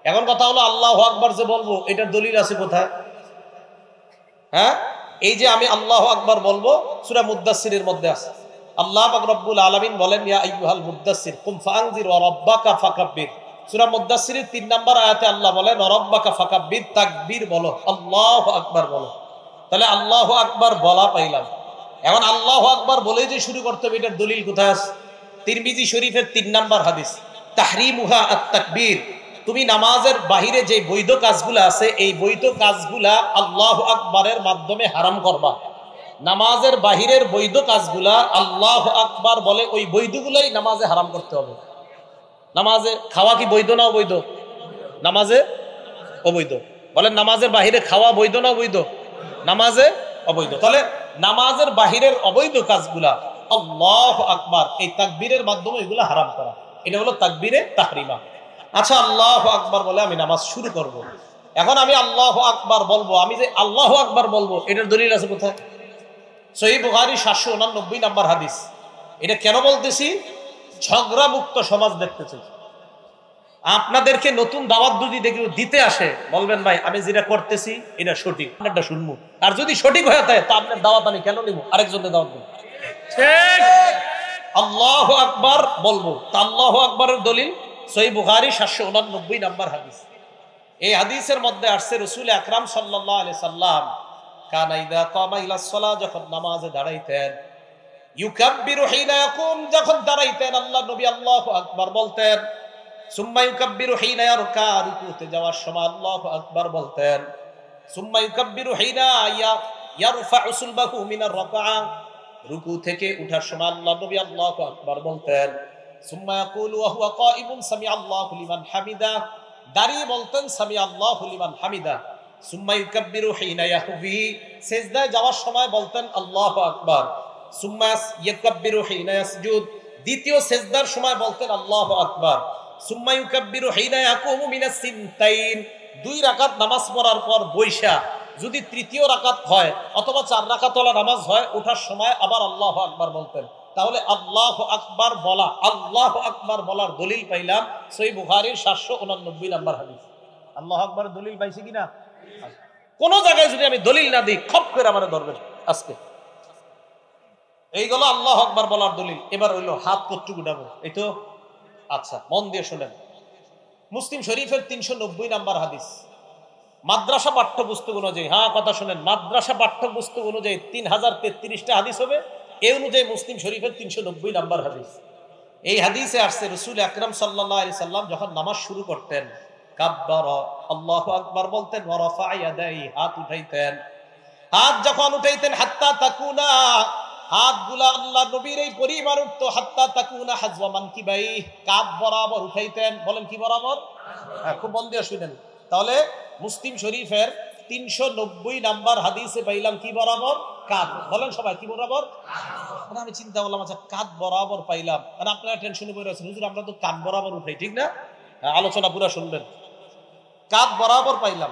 এখন কথা হলো আল্লাহু আকবার যে বলবো এটার দলিল আছে কোথায়? হ্যাঁ, এই যে আমি আল্লাহু আকবার বলবো সূরা মুদ্দাসসিরের মধ্যে আছে। আল্লাহ পাক রব্বুল আলামিন বলেন ইয়া আইয়ুহাল মুদ্দাসসির কুম ফাআনজির ওয়া রাব্বাকা ফাকাব্বির। সূরা মুদ্দাসসিরের 3 নাম্বার আয়াতে আল্লাহ বলেন ওয়া রাব্বাকা ফাকাব্বির, তাকবীর বলো, আল্লাহু আকবার বলো। তাহলে আল্লাহু আকবার বলা পাইলাম। এখন আল্লাহু আকবার বলে যে শুরু করতে হবে এটার দলিল কোথায় আছে? তিরমিজি শরীফের 3 নাম্বার হাদিস, তাহরিমুহা আত-তাকবীর। তুমি নামাজের বাহিরে যে বৈধ কাজগুলো আছে এই বৈধ কাজগুলা আল্লাহু আকবারের মাধ্যমে হারাম করবা। নামাজের বাহিরের বৈধ কাজগুলা আল্লাহু আকবার বলে ওই বৈধগুলাই নামাজে হারাম করতে হবে। নামাজে খাওয়া কি বৈধ না অবৈধ? নামাজে অবৈধ। বলেন নামাজের বাহিরে খাওয়া বৈধ না অবৈধ? নামাজে অবৈধ। তাহলে নামাজের বাহিরের অবৈধ কাজগুলা আল্লাহু আকবার এই তাকবীরের মাধ্যমে এগুলা হারাম করা, এটা হলো তাকবীরে তাহরিমা। আচ্ছা, আল্লাহু আকবার বলে আমি নামাজ শুরু করব। এখন আমি আল্লাহু আকবার বলবো, আমি যে আল্লাহু আকবার বলবো এটার দলিল আছে কোথায়? সহিহ বুখারী 789 নাম্বার হাদিস। এটা কেন বলতেছি? ঝগড়া মুক্ত সমাজ দেখতে চাই। আপনাদেরকে নতুন দাওয়াত যদি দিতে আসে বলবেন ভাই আমি যেটা করতেছি এটা সঠিক, আপনারটা শুনবো। আর যদি সঠিক হয়ে থাকে তা আপনার দাওয়াত আমি কেন নিব? আরেকজনের দাওয়াত দেব। ঠিক, আল্লাহু আকবার বলবো। তা আল্লাহু আকবারের দলিল সহিহ বুখারী 789 নাম্বার হাদিস। এই হাদিসের মধ্যে আসছে রাসূল আকরাম সাল্লাল্লাহু আলাইহি সাল্লাম কানা ইযা কামা ইলাস সালাহ, যখন নামাজে দাঁড়াইতেন, ইউকাব্বিরু হিনা ইয়াকুম, যখন দাঁড়াইতেন আল্লাহ নবী আল্লাহু আকবার বলতেন। সুম্মা ইউকাব্বিরু হিনা ইয়ারকা, রুকুতে যাওয়ার সময় আল্লাহু আকবার বলতেন। সুম্মা ইউকাব্বিরু হিনা ইয়ারফাউ সুলবাহু মিনার রাকআ, রুকু থেকে ওঠার সময় আল্লাহ নবী আল্লাহু আকবার বলতেন। সুম্মা ইয়াকুলু ওয়া হুয়া কাইমুন সামিআ আল্লাহু লিমান হামিদা, দাঁড়িয়ে বলতেন সামিআ আল্লাহু লিমান হামিদা। সুম্মা ইউকাব্বিরু হিনা ইয়াহবি, সিজদায় যাওয়ার সময় বলতেন আল্লাহু আকবার। সুম্মা ইউকাব্বিরু হিনা ইয়াসজুদ, দ্বিতীয় সিজদার সময় বলতেন আল্লাহু আকবার। সুম্মা ইউকাব্বিরু হিনা ইয়াকুমু মিনাস সিনতাইন, দুই রাকাত নামাজ পড়ার পর বৈশা যদি তৃতীয় রাকাত হয় অথবা 4 রাকাত ওয়ালা নামাজ হয়, ওঠার সময় আবার আল্লাহু আকবার বলতেন। তাহলে আল্লাহু আকবার বলা, আল্লাহু আকবার বলার দলিল পাইলাম সহিহ বুখারীর 789 নম্বর হাদিস। আল্লাহু আকবারের দলিল পাইছি কিনা? কোন জায়গায় যদি আমি দলিল না দিই খপ করে আমারে ধরবেন আজকে। এইগুলো আল্লাহু আকবার বলার দলিল। এবার হইলো হাত কতটুকু উঠাবো, এই তো। আচ্ছা, মন দিয়ে শুনেন। মুসলিম শরীফের 390 নম্বর হাদিস, মাদ্রাসা পাঠ্যপুস্তক অনুযায়ী, হ্যাঁ কথা শুনেন, মাদ্রাসা পাঠ্যপুস্তক অনুযায়ী 3033টা হাদিস হবে। এই অনুযায়ী মুসলিম শরীফের 390 নম্বর হাদিস। এই হাদিসে আসছে রাসূল আকরাম সাল্লাল্লাহু আলাইহি সাল্লাম যখন নামাজ শুরু করতেন, কাব্বারা, আল্লাহু আকবার বলতেন, ওয়া রাফা ইয়াদাইহি, হাত উঠাইতেন। হাত যখন উঠাইতেন, হাত্তা তাকুনা, হাতগুলা আল্লাহ নবীর এই পরিমাণ উঠতো, হাত্তা তাকুনা হাজওয়া মানকিবাই, কাঁধ বরাবর উঠাইতেন। বলেন কি বরাবর? হ্যাঁ, খুব মন দিয়ে শুনেন। তাহলে মুসলিম শরীফের 390 নাম্বার হাদিসে পাইলাম কি বরাবর? কাঁধ। বলেন সবাই কি বরাবর? আমি চিন্তা করলাম, আচ্ছা কাঁধ বরাবর পাইলাম, মানে আপনারা টেনশনে পড়ে আছেন, হুজুর আমরা তো কাঁধ বরাবর উঠাই, ঠিক না? আলোচনা পুরো শুনবেন। কাঁধ বরাবর পাইলাম,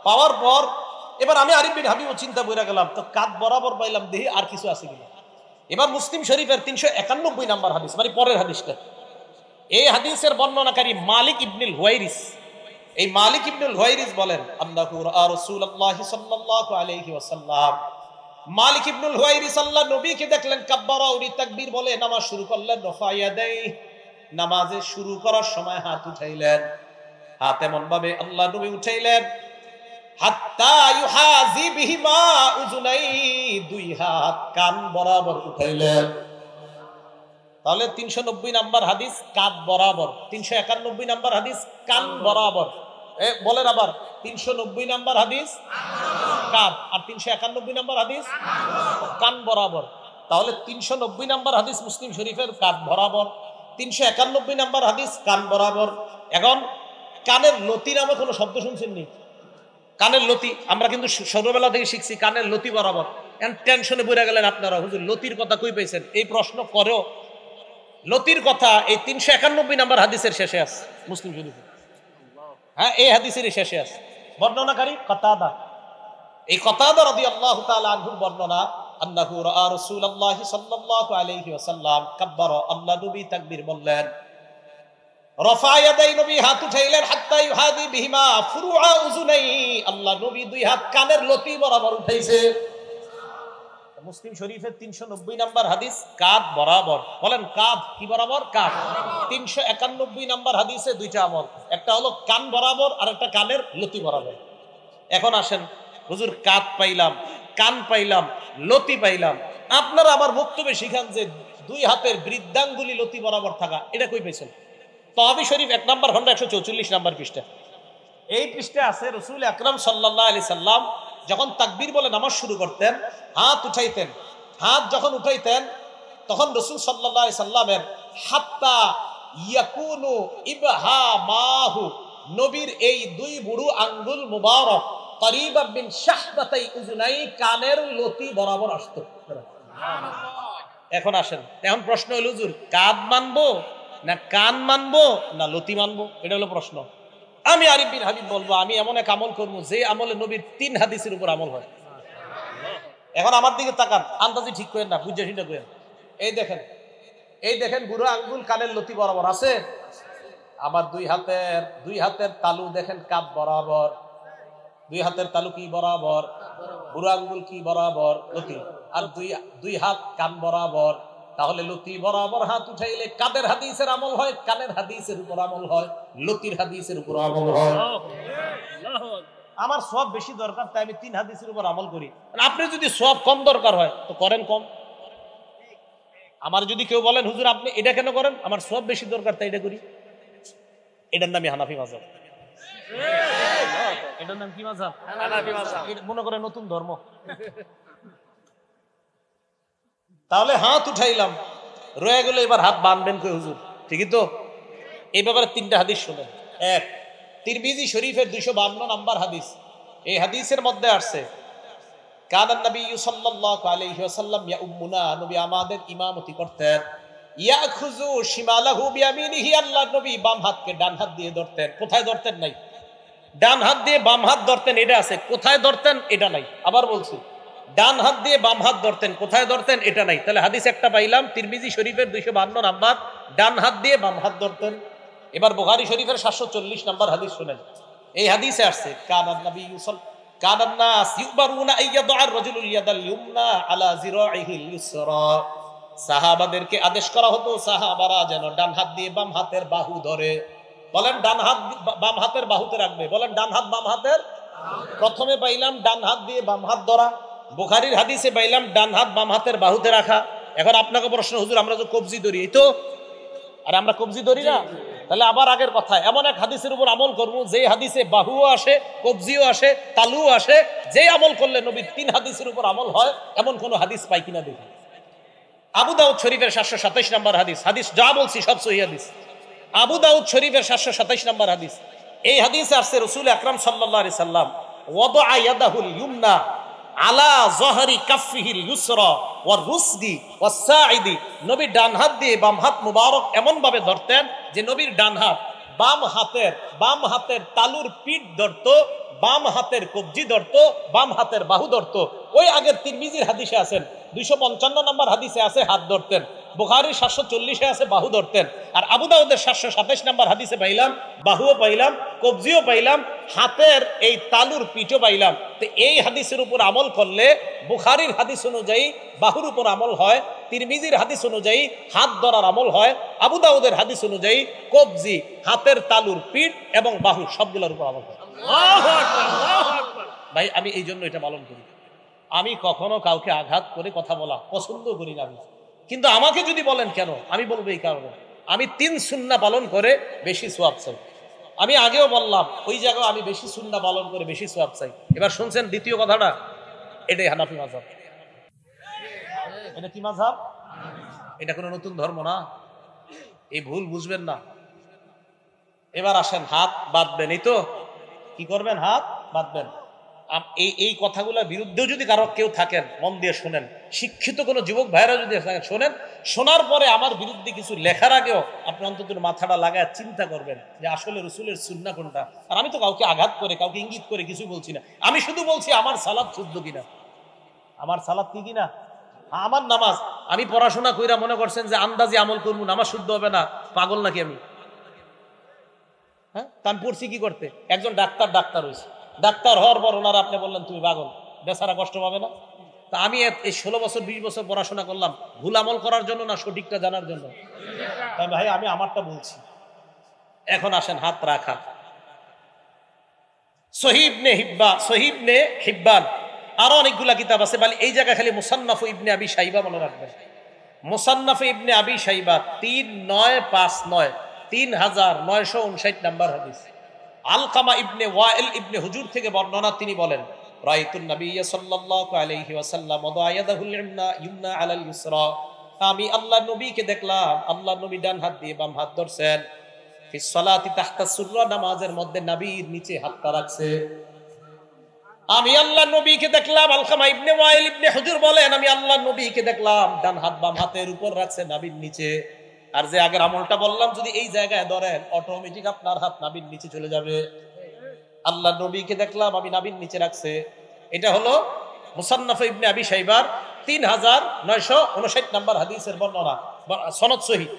পাওয়ার পর এবার আমি আরিফ বিন হাবিব চিন্তা করে গেলাম, তো কাঁধ বরাবর পাইলাম, দেখি আর কিছু আছে কিনা। এবার মুসলিম শরীফের 391 নাম্বার হাদিস, মানে পরের হাদিসটা। এই হাদিসের বর্ণনাকারী মালিক ইবনুল হুয়াইরিস। এই মালিক ইবনুল হুয়াইরিস বলেন, আল্লাহু রাসূলুল্লাহ সাল্লাল্লাহু আলাইহি ওয়াসাল্লাম, মালিক ইবনুল হুয়াইরিস আল্লাহ নবীকে দেখলেন কাব্বারা, উনি তাকবীর বলে নামাজ শুরু করলেন। রফা ইয়াদাই, নামাজে শুরু করার সময় হাত উঠাইলেন। হাত এমন ভাবে আল্লাহ নবী উঠাইলেন, হাত্তা ইউহাজি বিহিমা উযুনাই, দুই হাত কান বরাবর উঠাইলেন। তাহলে 390 নাম্বার হাদিস কাঁধ বরাবর, 391 নাম্বার হাদিস কান বরাবর। বলেন আবার, 390 নাম্বার হাদিস কাঁধ, আর 391 নাম্বার হাদিস কান বরাবর। তাহলে 390 নাম্বার হাদিস মুসলিম শরীফের কাঁধ বরাবর, 391 নাম্বার হাদিস কান বরাবর। এখন কানের লতি নামে কোনো শব্দ শুনছেন নি? কানের লতি আমরা কিন্তু ছোটবেলা থেকে শিখছি কানের লতি বরাবর। টেনশনে পড়ে গেলেন আপনারা, হুজুর লতির কথা কই পেয়েছেন? এই প্রশ্ন করেও লতির কথা এই 391 নাম্বার হাদিসের শেষে আছে মুসলিম শরীফে। হ্যাঁ, এই হাদিসের শেষে আছে। বর্ণনাকারী কাতাদা। এই কাতাদা রাদিয়াল্লাহু তাআলা আনহুর বর্ণনা, আন্নাহু রাআ রাসূলুল্লাহ সাল্লাল্লাহু আলাইহি ওয়াসাল্লাম কাব্বারা, আল্লাহ নবী তাকবীর বললেন। রফা ইয়াদাই, নবী হাত উঠাইলেন। হাত্তা ইউহাদি বিহিমা ফুরুআ উযুনাই, আল্লাহ নবী দুই হাত কানের লতি বরাবর উঠাইছে। মুসলিম শরীফের 390 নাম্বার হাদিস কাঁধ বরাবর। বলেন কাঁধ কি বরাবর? কাঁধ। 391 নাম্বার হাদিসে দুইটা আমল, একটা হলো কান বরাবর আর একটা কানের লতি বরাবর। এখন আসেন, হুজুর কাঁধ পাইলাম, কান পাইলাম, লতি পাইলাম, আপনারা আবার বক্তব্যে শিখান যে দুই হাতের বৃদ্ধাঙ্গুলি লতি বরাবর থাকা, এটা কই পেয়েছেন? তহাবি শরীফ 1 নম্বর খন্ড 144 নম্বর পৃষ্ঠা। এই পৃষ্ঠায় আছে রাসূল আকরাম সাল্লাল্লাহু আলাইহি সাল্লাম যখন তাকবীর বলে নামাজ শুরু করতেন, হাত উঠাইতেন। হাত যখন উঠাইতেন তখন রাসূল সাল্লাল্লাহু আলাইহি সাল্লামের হাত্তা ইয়াকুনু ইবহামাহু, নবীর এই দুই বুড়ো আঙ্গুল মুবারক করিবা বিন শাহদাতাই উযুনাই, কানের লতি বরাবর আসতো। এখন আসেন, এখন প্রশ্ন হলো হুজুর কাঁধ মানবো না কান মানবো না লতি মানবো? এটা হলো প্রশ্ন। আমি আরিফ বিন হাবিব বলবো, আমি এমন এক আমল করবো যে আমলে নবীর 3 হাদিসের উপর আমল হয়। এখন আমার দিকে তাকান, আন্দাজি ঠিক করেন না, বুঝে ঠিক করেন। এই দেখেন বুড়ো আঙ্গুল কানের লতি বরাবর আছে। আমার দুই হাতের তালু দেখেন কাঁধ বরাবর। দুই হাতের তালু কি বরাবর? বুড়ো আঙ্গুল কি বরাবর? লতি। আর দুই হাত কান বরাবর। তাহলে লতি বরাবর হাত উঠাইলে কাদের হাদিসের আমল হয়? কানের হাদিসের উপর আমল হয়, লতির হাদিসের উপর আমল হয়। আমার সওয়াব বেশি দরকার, তাই আমি 3 হাদিসের উপর আমল করি। আপনি যদি সওয়াব কম দরকার হয় তো করেন কম। আমার যদি কেউ বলেন হুজুর আপনি এটা কেন করেন, আমার সওয়াব বেশি দরকার তাই এটা করি। এটার নামই হানাফি মাযহাব। এটার নাম কি মাযহাব? হানাফি মাযহাব। মনে করে নতুন ধর্ম। তাহলে হাত উঠাইলাম, রয়ে গেল এবার হাত বাঁধবেন কই হুজুর? ঠিকই তো। এই ব্যাপারে 3টা হাদিস শুনেন। এক, তিরমিজি শরীফের 252 নাম্বার হাদিস। এই হাদিসের মধ্যে আসছে কানান নবী সাল্লাল্লাহু আলাইহি ওয়াসাল্লাম ইয়াউমুনা, নবী আমাদের ইমামতি করতেন। ইয়াখুযু শিমালাহু বিয়ামিনিহি, আল্লাহর নবী বাম হাতকে ডান হাত দিয়ে ধরতেন। কোথায় ধরতেন? নাই। ডান হাত দিয়ে বাম হাত ধরতেন, এটা আছে। কোথায় ধরতেন? এটা নাই। আবার বলছি, ডান হাত দিয়ে বাম হাত ধরতেন, কোথায় ধরতেন? এটা নাই। তাহলে হাদিস একটা পাইলাম, তিরমিজি শরীফের 252 নাম্বার, ডান হাত দিয়ে বাম হাত ধরতেন। এবার বুখারী শরীফের 740 নাম্বার হাদিস শুনেন। এই হাদিসে আসছে কানান নবী কানান নাস ইউবারুনা আইয়াদা আর-রাজুলুল ইয়াদাল ইউমনা আলা জিরাইহিল ইউসরা, সাহাবাদেরকে আদেশ করা হতো সাহাবারা যেন ডান হাত দিয়ে বাম হাতের বাহু ধরে। বলেন ডান হাত বাম হাতের বাহুতে রাখবে। বলেন ডান হাত বাম হাতের। প্রথমে পাইলাম ডান হাত দিয়ে বাম হাত ধরা, বুখারীর হাদিসে পাইলাম ডান হাত বাম হাতের বাহুতে রাখা। এখন আপনাকে প্রশ্ন, হুজুর আমরা তো কবজি ধরি, এই তো, আর আমরা কবজি ধরি না। তাহলে আবার আগের কথা, এমন এক হাদিসের উপর আমল করবো যে হাদিসে বাহুও আসে, কবজিও আসে, তালুও আসে, যে আমল করলে নবীর 3 হাদিসের উপর আমল হয়, এমন কোন হাদিস পাই কিনা দেখি। আবু দাউদ শরীফের 727 নাম্বার হাদিস, হাদিস যা বলছি সব সহিহ হাদিস। আবু দাউদ শরীফের 727 নাম্বার হাদিস। এই হাদিসে আসছে রাসূল আকরাম সাল্লাল্লাহু আলাইহি সাল্লাম ওয়াদা ইয়াদাহুল ইউমনা আলা যহরি কাফিহিল ইউসরা ওয়া রুসদি ওয়া সাইদি, নবী ডান হাত দিয়ে বাম হাত মুবারক এমন ভাবে ধরতেন যে নবীর ডান হাত বাম হাতের তালুর পিঠ ধরতো, বাম হাতের কবজি ধরতো, বাম হাতের বাহু ধরতো। ওই আগের তিরমিজির হাদিসে আছেন 255 নম্বর হাদিসে আছে হাত ধরতেন, বুখারীর 740-এ আছে বাহু ধরতেন, আর আবু দাউদের 727 নম্বর হাদিসে পাইলাম বাহুও পাইলাম, কবজিও পাইলাম, হাতের এই তালুর পিঠও পাইলাম। তো এই হাদিসের উপর আমল করলে বুখারীর হাদিস অনুযায়ী বাহুর উপর আমল হয়, তিরমিজির হাদিস অনুযায়ী হাত ধরার আমল হয়, আবু দাউদের হাদিস অনুযায়ী কবজি, হাতের তালুর পিঠ এবং বাহু সবগুলোর উপর আমল হয়। ভাই আমি এই জন্য এটা পালন করি। আমি কখনো কাউকে আঘাত করে কথা বলা পছন্দ করি না আমি, কিন্তু আমাকে যদি বলেন কেন, আমি বলবো এই কারণে আমি 3 সুন্নাহ পালন করে বেশি সওয়াব চাই। আমি আগেও বললাম ওই জায়গায় আমি বেশি সুন্নাহ পালন করে বেশি সওয়াব চাই। এবার শুনছেন দ্বিতীয় কথাটা, এটাই হানাফি মাযহাব। এটা কি মাযহাব? এটা কোনো নতুন ধর্ম না, এই ভুল বুঝবেন না। এবার আসেন হাত বাঁধবেন, এই তো কি করবেন? হাত বাঁধবেন। এই কথাগুলোর বিরুদ্ধেও যদি কারো কেউ থাকেন মন দিয়ে শোনেন, শিক্ষিত কোনো যুবক ভাইরা যদি থাকেন শোনেন, শোনার পরে আমার বিরুদ্ধে কিছু লেখার আগেও আপনি অন্তত মাথাটা লাগায় চিন্তা করবেন যে আসলে রাসূলের সুন্নাহ কোনটা। আর আমি তো কাউকে আঘাত করে কাউকে ইঙ্গিত করে কিছু বলছি না, আমি শুধু বলছি আমার সালাত শুদ্ধ কিনা, আমার সালাত কি কিনা, আমার নামাজ। আমি পড়াশোনা কইরা মনে করছেন যে আন্দাজে আমল করবো, নামাজ শুদ্ধ হবে না, পাগল নাকি আমি? হ্যাঁ, তা আমি পড়ছি কি করতে? একজন ডাক্তার হয়েছে, ডাক্তার হওয়ার পর ওনারা আপনি বললেন তুমি পাগল, বেচারা কষ্ট পাবে না? তা আমি এই 16 বছর 20 বছর পড়াশোনা করলাম ভুল আমল করার জন্য না সঠিকটা জানার জন্য? তাই ভাই আমি আমারটা বলছি। এখন আসেন হাত রাখা। সহিহ ইবনে হিব্বান আরো অনেকগুলা কিতাব আছে, বলে এই জায়গায় খালি মুসান্নাফ ইবনে আবি শাইবা মনে রাখবেন। মুসান্নাফ ইবনে আবি শাইবা 3959 3959 নাম্বার হাদিস। আলকামা ইবনে ওয়াইল ইবনে হুজুর থেকে বর্ণনা, তিনি বলেন রাআইতুন নবিয়্য সাল্লাল্লাহু আলাইহি ওয়াসাল্লাম ওয়াদা ইয়াদাহুল ইউমনা আলাল ইউসরা, আমি আল্লাহর নবীকে দেখলাম আল্লাহর নবী ডান হাত দিয়ে বাম হাত ধরছেন। ফিস সালাতি তাহতা সুররা, নামাজের মধ্যে নবীর নিচে হাতটা রাখছে। আমি আল্লাহর নবীকে দেখলাম, আলকামা ইবনে ওয়াইল ইবনে হুজুর বলেন আমি আল্লাহর নবীকে দেখলাম ডান হাত বাম হাতের উপর রাখছে, নাভির নিচে। আর যে আগের আমলটা বললাম যদি এই জায়গায় ধরেন অটোমেটিক আপনার হাত নাভির নিচে চলে যাবে। আল্লাহর নবীকে দেখলাম আমি নাভির নিচে রাখছে। এটা হলো মুসান্নাফ ইবনে আবি শাইবার 3959 নাম্বার হাদিসের বর্ণনা, সনদ সহিহ।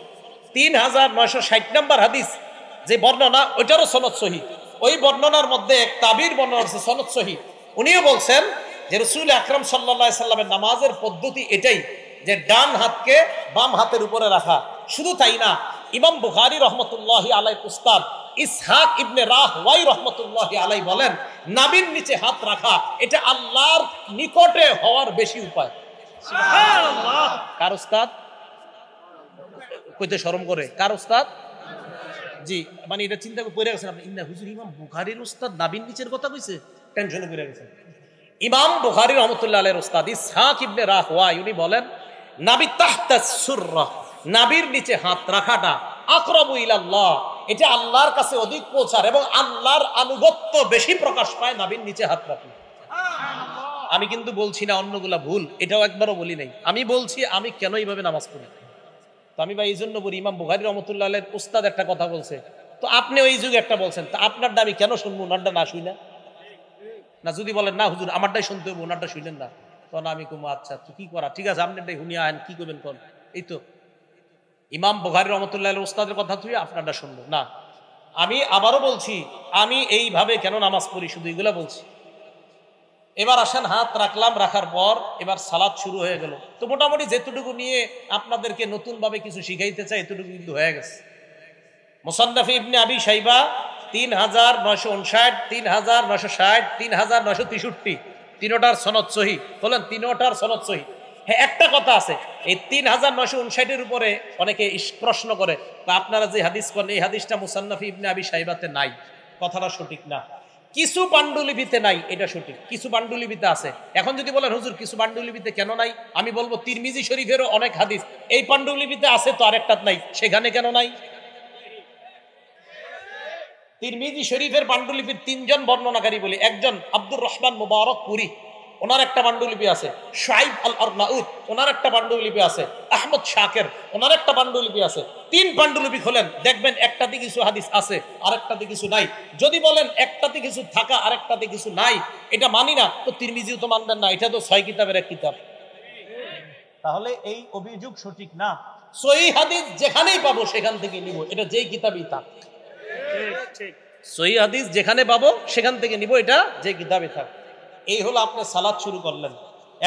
3960 নাম্বার হাদিস যে বর্ণনা, ওইটারও সনদ সহিহ। ওই বর্ণনার মধ্যে এক তাবির বর্ণনা আছে সনদ সহিহ। উনিও বলছেন যে রাসূল আকরাম সাল্লাল্লাহু আলাইহি সাল্লামের নামাজের পদ্ধতি এটাই যে ডান হাতকে বাম হাতের উপরে রাখা। শুধু তাই না, ইমাম বুখারী রাহমাতুল্লাহি আলাইহি উস্তাদ ইসহাক ইবনে রাহওয়াই রাহমাতুল্লাহি আলাইহি বলেন নাভির নিচে হাত রাখা এটা আল্লাহর নিকটে হওয়ার বেশি উপায়। সুবহানাল্লাহ। কার উস্তাদ? কইতে শরম করে, কার উস্তাদ? জি মানে এটা চিন্তা করে পড়ে গেছেন আপনি, ইন্না হুজুর ইমাম বুখারীর উস্তাদ নাবির নিচের কথা কইছে, টেনশনে পড়ে গেছেন। ইমাম বুখারী রাহমাতুল্লাহ আলাইহির উস্তাদ ইসহাক ইবনে রাহওয়া উনি বলেন নাবি তাহতা সুররা, নাবির নিচে হাত রাখাটা আকরাবু ইলাল্লাহ, এটা আল্লাহর কাছে অধিক পৌঁছার এবং আল্লাহর আনুগত্য বেশি প্রকাশ পায় নাবির নিচে হাত রাখলে। আমি কিন্তু বলছি না অন্যগুলা ভুল, এটাও একবারও বলি নাই, আমি বলছি আমি কেন এইভাবে নামাজ পড়ি। তো আমি ভাই এই জন্য বলি ইমাম বুখারী রাহমাতুল্লাহ আলাইহির উস্তাদ একটা কথা বলছে, তো আপনি ওই যুগে একটা বলছেন, তা আপনারটা আমি কেন শুনবো, ওনারটা না শুই না? না যদি বলেন না হুজুর আমারটাই শুনতে হবে ওনারটা শুনলেন না, তখন আমি কম আচ্ছা তো কি করা, ঠিক আছে আপনারটাই শুনিয়া আহেন, কি করবেন কোন। এই তো ইমাম বুখারী রাহমাতুল্লাহ আলাইহির উস্তাদের কথা তুই আপনারটা শুনবো না। আমি আবারও বলছি আমি এইভাবে কেন নামাজ পড়ি, শুধু এগুলা বলছি। এবার আসেন হাত রাখলাম, রাখার পর এবার সালাত শুরু হয়ে গেল। তো মোটামুটি যেটুকু নিয়ে আপনাদেরকে নতুন ভাবে কিছু শিখাইতে চাই এতটুকু কিন্তু হয়ে গেছে। মুসান্নাফ ইবনে আবি শাইবা 3959, 3960, 3963 তিনোটার সনদ সহি বলেন, তিনোটার সনদ সহি। হ্যাঁ একটা কথা আছে, এই 3959 উপরে অনেকে প্রশ্ন করে বা আপনারা যে হাদিস করেন এই হাদিসটা মুসান্নাফ ইবনে আবি শাইবাতে নাই, কথাটা সঠিক না। কিছু পাণ্ডুলিপিতে নাই এটা সঠিক, কিছু পাণ্ডুলিপিতে আছে। এখন যদি বলেন হুজুর কিছু পাণ্ডুলিপিতে কেন নাই, আমি বলবো তিরমিজি শরীফেরও অনেক হাদিস এই পাণ্ডুলিপিতে আছে তো আরেকটা নাই, সেখানে কেন নাই? তিরমিজি শরীফের পাণ্ডুলিপির তিনজন বর্ণনাকারী বলি, একজন আব্দুর রহমান মুবারকপুরি, ওনার একটা পাণ্ডুলিপি আছে। শুআইব আল আরনাউত ওনার একটা পাণ্ডুলিপি আছে। আহমদ শাকের ওনার একটা পাণ্ডুলিপি আছে। তিন পাণ্ডুলিপি খোলেন দেখবেন একটাতে কিছু হাদিস আছে আরেকটাতে কিছু নাই। যদি বলেন একটাতে কিছু থাকা আরেকটাতে কিছু নাই এটা মানি না, তো তিরমিজিও তো মানবেন না, এটা তো 6 কিতাবের এক কিতাব। তাহলে এই অভিযোগ সঠিক না। সহিহ হাদিস যেখানেই পাবো সেখান থেকে নিব, এটা যেই কিতাবই থাক। সহিহ হাদিস যেখানে পাবো সেখান থেকে নিব, এটা যে কিতাবে থাক। এই হলো আপনি সালাত শুরু করলেন।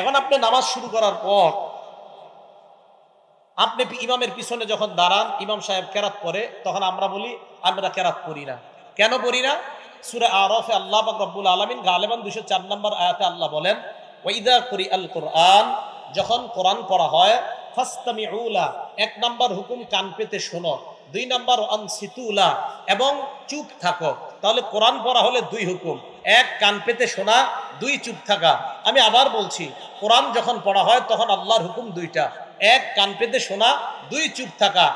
এখন আপনি নামাজ শুরু করার পর আপনি ইমামের পিছনে যখন দাঁড়ান, ইমাম সাহেব কেরাত পড়ে, তখন আমরা বলি আমরা কেরাত পড়ি না। কেন পড়ি না? সূরা আরাফে আল্লাহ পাক রব্বুল আলামিন গালিবান 204 নম্বর আয়াতে আল্লাহ বলেন ওয়াইদা কুরিআল কুরআন, যখন কোরআন পড়া হয় ফাসতামিউ লা, এক নাম্বার হুকুম কান পেতে শোনো, দুই নাম্বার আনসিতু লা, এবং চুপ থাকো। তাহলে কোরআন পড়া হলে দুই হুকুম, এক কান পেতে শোনা, দুই চুপ থাকা। আমি আবার বলছি কোরআন যখন পড়া হয় তখন আল্লাহর হুকুম দুইটা, এক কান পেতে শোনা, দুই চুপ থাকা।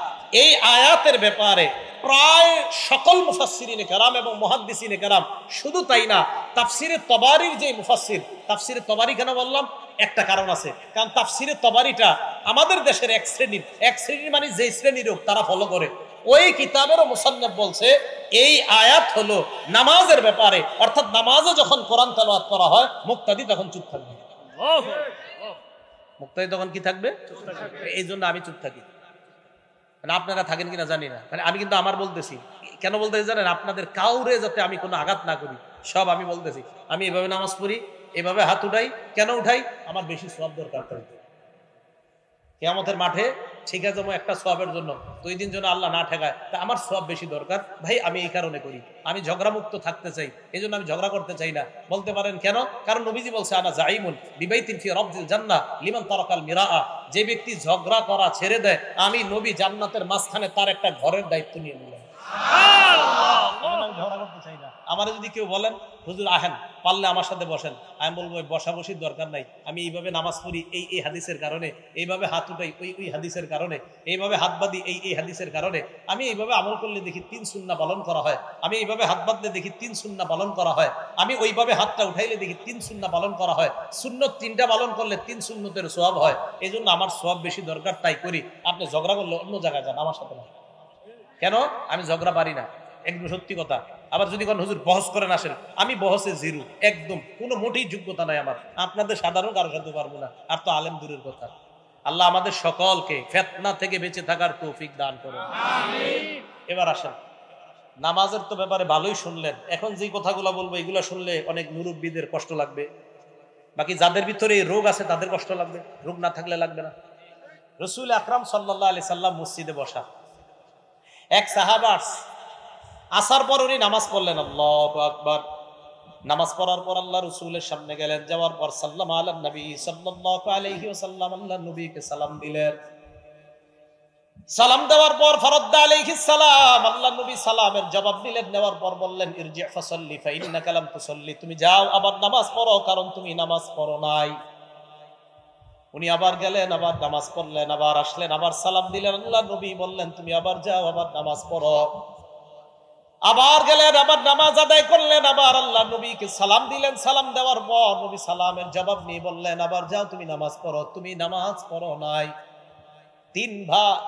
এই আয়াতের ব্যাপারে প্রায় সকল মুফাসসিরিনে কেরাম এবং মুহাদ্দিসিনে কেরাম, শুধু তাই না তাফসিরে তবারির যে মুফাসসির, তাফসিরে তবারি কেন বললাম, একটা কারণ আছে, কারণ তাফসিরে তবারিটা আমাদের দেশের এক শ্রেণীর মানে যে শ্রেণীর লোক তারা ফলো করে। ওই কিতাবেরও মুসান্নিফ বলছে এই আয়াত হলো নামাজের ব্যাপারে, অর্থাৎ নামাজে যখন কোরআন তেলাওয়াত করা হয় মুক্তাদি তখন চুপ থাকবে। মুক্তাদি তখন কি থাকবে? এই জন্য আমি চুপ থাকি। মানে আপনারা থাকেন কিনা জানি না, মানে আমি কিন্তু আমার বলতেছি, কেন বলতেছি জানেন, আপনাদের কাউরে যাতে আমি কোনো আঘাত না করি, সব আমি বলতেছি। আমি এভাবে নামাজ পড়ি, এভাবে হাত উঠাই, কেন উঠাই? আমার বেশি সওয়াব দরকার তাই। কিয়ামতের মাঠে ঠিক আছে একটা সওয়াবের জন্য, তো ওই দিন যেন আল্লাহ না ঠেকায়, তা আমার সওয়াব বেশি দরকার ভাই, আমি এই কারণে করি। আমি ঝগড়া মুক্ত থাকতে চাই, এই জন্য আমি ঝগড়া করতে চাই না। বলতে পারেন কেন? কারণ নবীজি বলছে আনা জাইমুন বিবাইতিন ফি রাবদিল জান্নাহ লিমান তারাকাল মিরাআ, যে ব্যক্তি ঝগড়া করা ছেড়ে দেয় আমি নবী জান্নাতের মাঝখানে তার একটা ঘরের দায়িত্ব নিয়ে নিলাম। ঝগড়া করতে চাই না। আমার যদি কেউ বলেন হুজুর আহেন পারলে আমার সাথে বসেন, আমি বলবো বসাবসির দরকার নাই, আমি এইভাবে নামাজ পড়ি এই হাদিসের কারণে, এইভাবে হাত উঠাই ওই হাদিসের কারণে, এইভাবে হাত বাঁধি এই হাদিসের কারণে, আমি এইভাবে আমল করলে দেখি 3 সুন্নাহ পালন করা হয়, আমি এইভাবে হাত বাঁধলে দেখি 3 সুন্নাহ পালন করা হয়, আমি ওইভাবে হাতটা উঠাইলে দেখি 3 সুন্নাহ পালন করা হয়, সুন্নত 3টা পালন করলে 3 সুন্নতের সওয়াব হয়, এই জন্য আমার সওয়াব বেশি দরকার তাই করি। আপনি ঝগড়া করলে অন্য জায়গায় যান, আমার সাথে না। কেন? আমি ঝগড়া পারি না, একদম সত্যি কথা। আবার যদি কোন হুজুর বহস করেন আসেন, আমি বহসে জিরো, একদম কোনো মোটেই যোগ্যতা নাই আমার, আপনাদের সাধারণ কারো সাথে পারবো না, আর তো আলেম দূরের কথা। আল্লাহ আমাদের সকলকে ফিতনা থেকে বেঁচে থাকার তৌফিক দান করুন, আমিন। এবার আসেন নামাজের তো ব্যাপারে ভালোই শুনলেন, এখন যে কথাগুলো বলবো এগুলো শুনলে অনেক মুরব্বীদের কষ্ট লাগবে, বাকি যাদের ভিতরে রোগ আছে তাদের কষ্ট লাগবে, রোগ না থাকলে লাগবে না। রাসূল আকরাম সাল্লাল্লাহু আলাইহি সাল্লাম মসজিদে বসা, এক সাহাবা আসার পর উনি নামাজ পড়লেন, আল্লাহু আকবার। নামাজ পড়ার পর আল্লাহ রাসূলের সামনে গেলেন, যাওয়ার পর সাল্লামু আলান নবী সাল্লাল্লাহু আলাইহি ওয়াসাল্লাম, আল্লাহ নবীকে সালাম দিলেন। সালাম দেওয়ার পর ফরদ্দা আলাইহিস সালাম, আল্লাহ নবী সালামের জবাব দিলেন, নেওয়ার পর বললেন ইরজি ফাসাল্লি ফাইন্নাকা লাম তুসাল্লি, তুমি যাও আবার নামাজ পড়ো, কারণ তুমি নামাজ পড়ো নাই। উনি আবার গেলেন, আবার নামাজ পড়লেন, আবার আসলেন, আবার সালাম দিলেন। আল্লাহ নবী বললেন তুমি আবার যাও, আবার নামাজ পড়ো। আবার গেলেন, আবার নামাজ আদায় করলেন, আবার আল্লাহ নবীকে সালাম দিলেন। সালাম দেওয়ার পর নবী সালামের জবাব নিয়ে বললেন আবার যাও তুমি নামাজ পড়ো, তুমি নামাজ পড়ো নাই।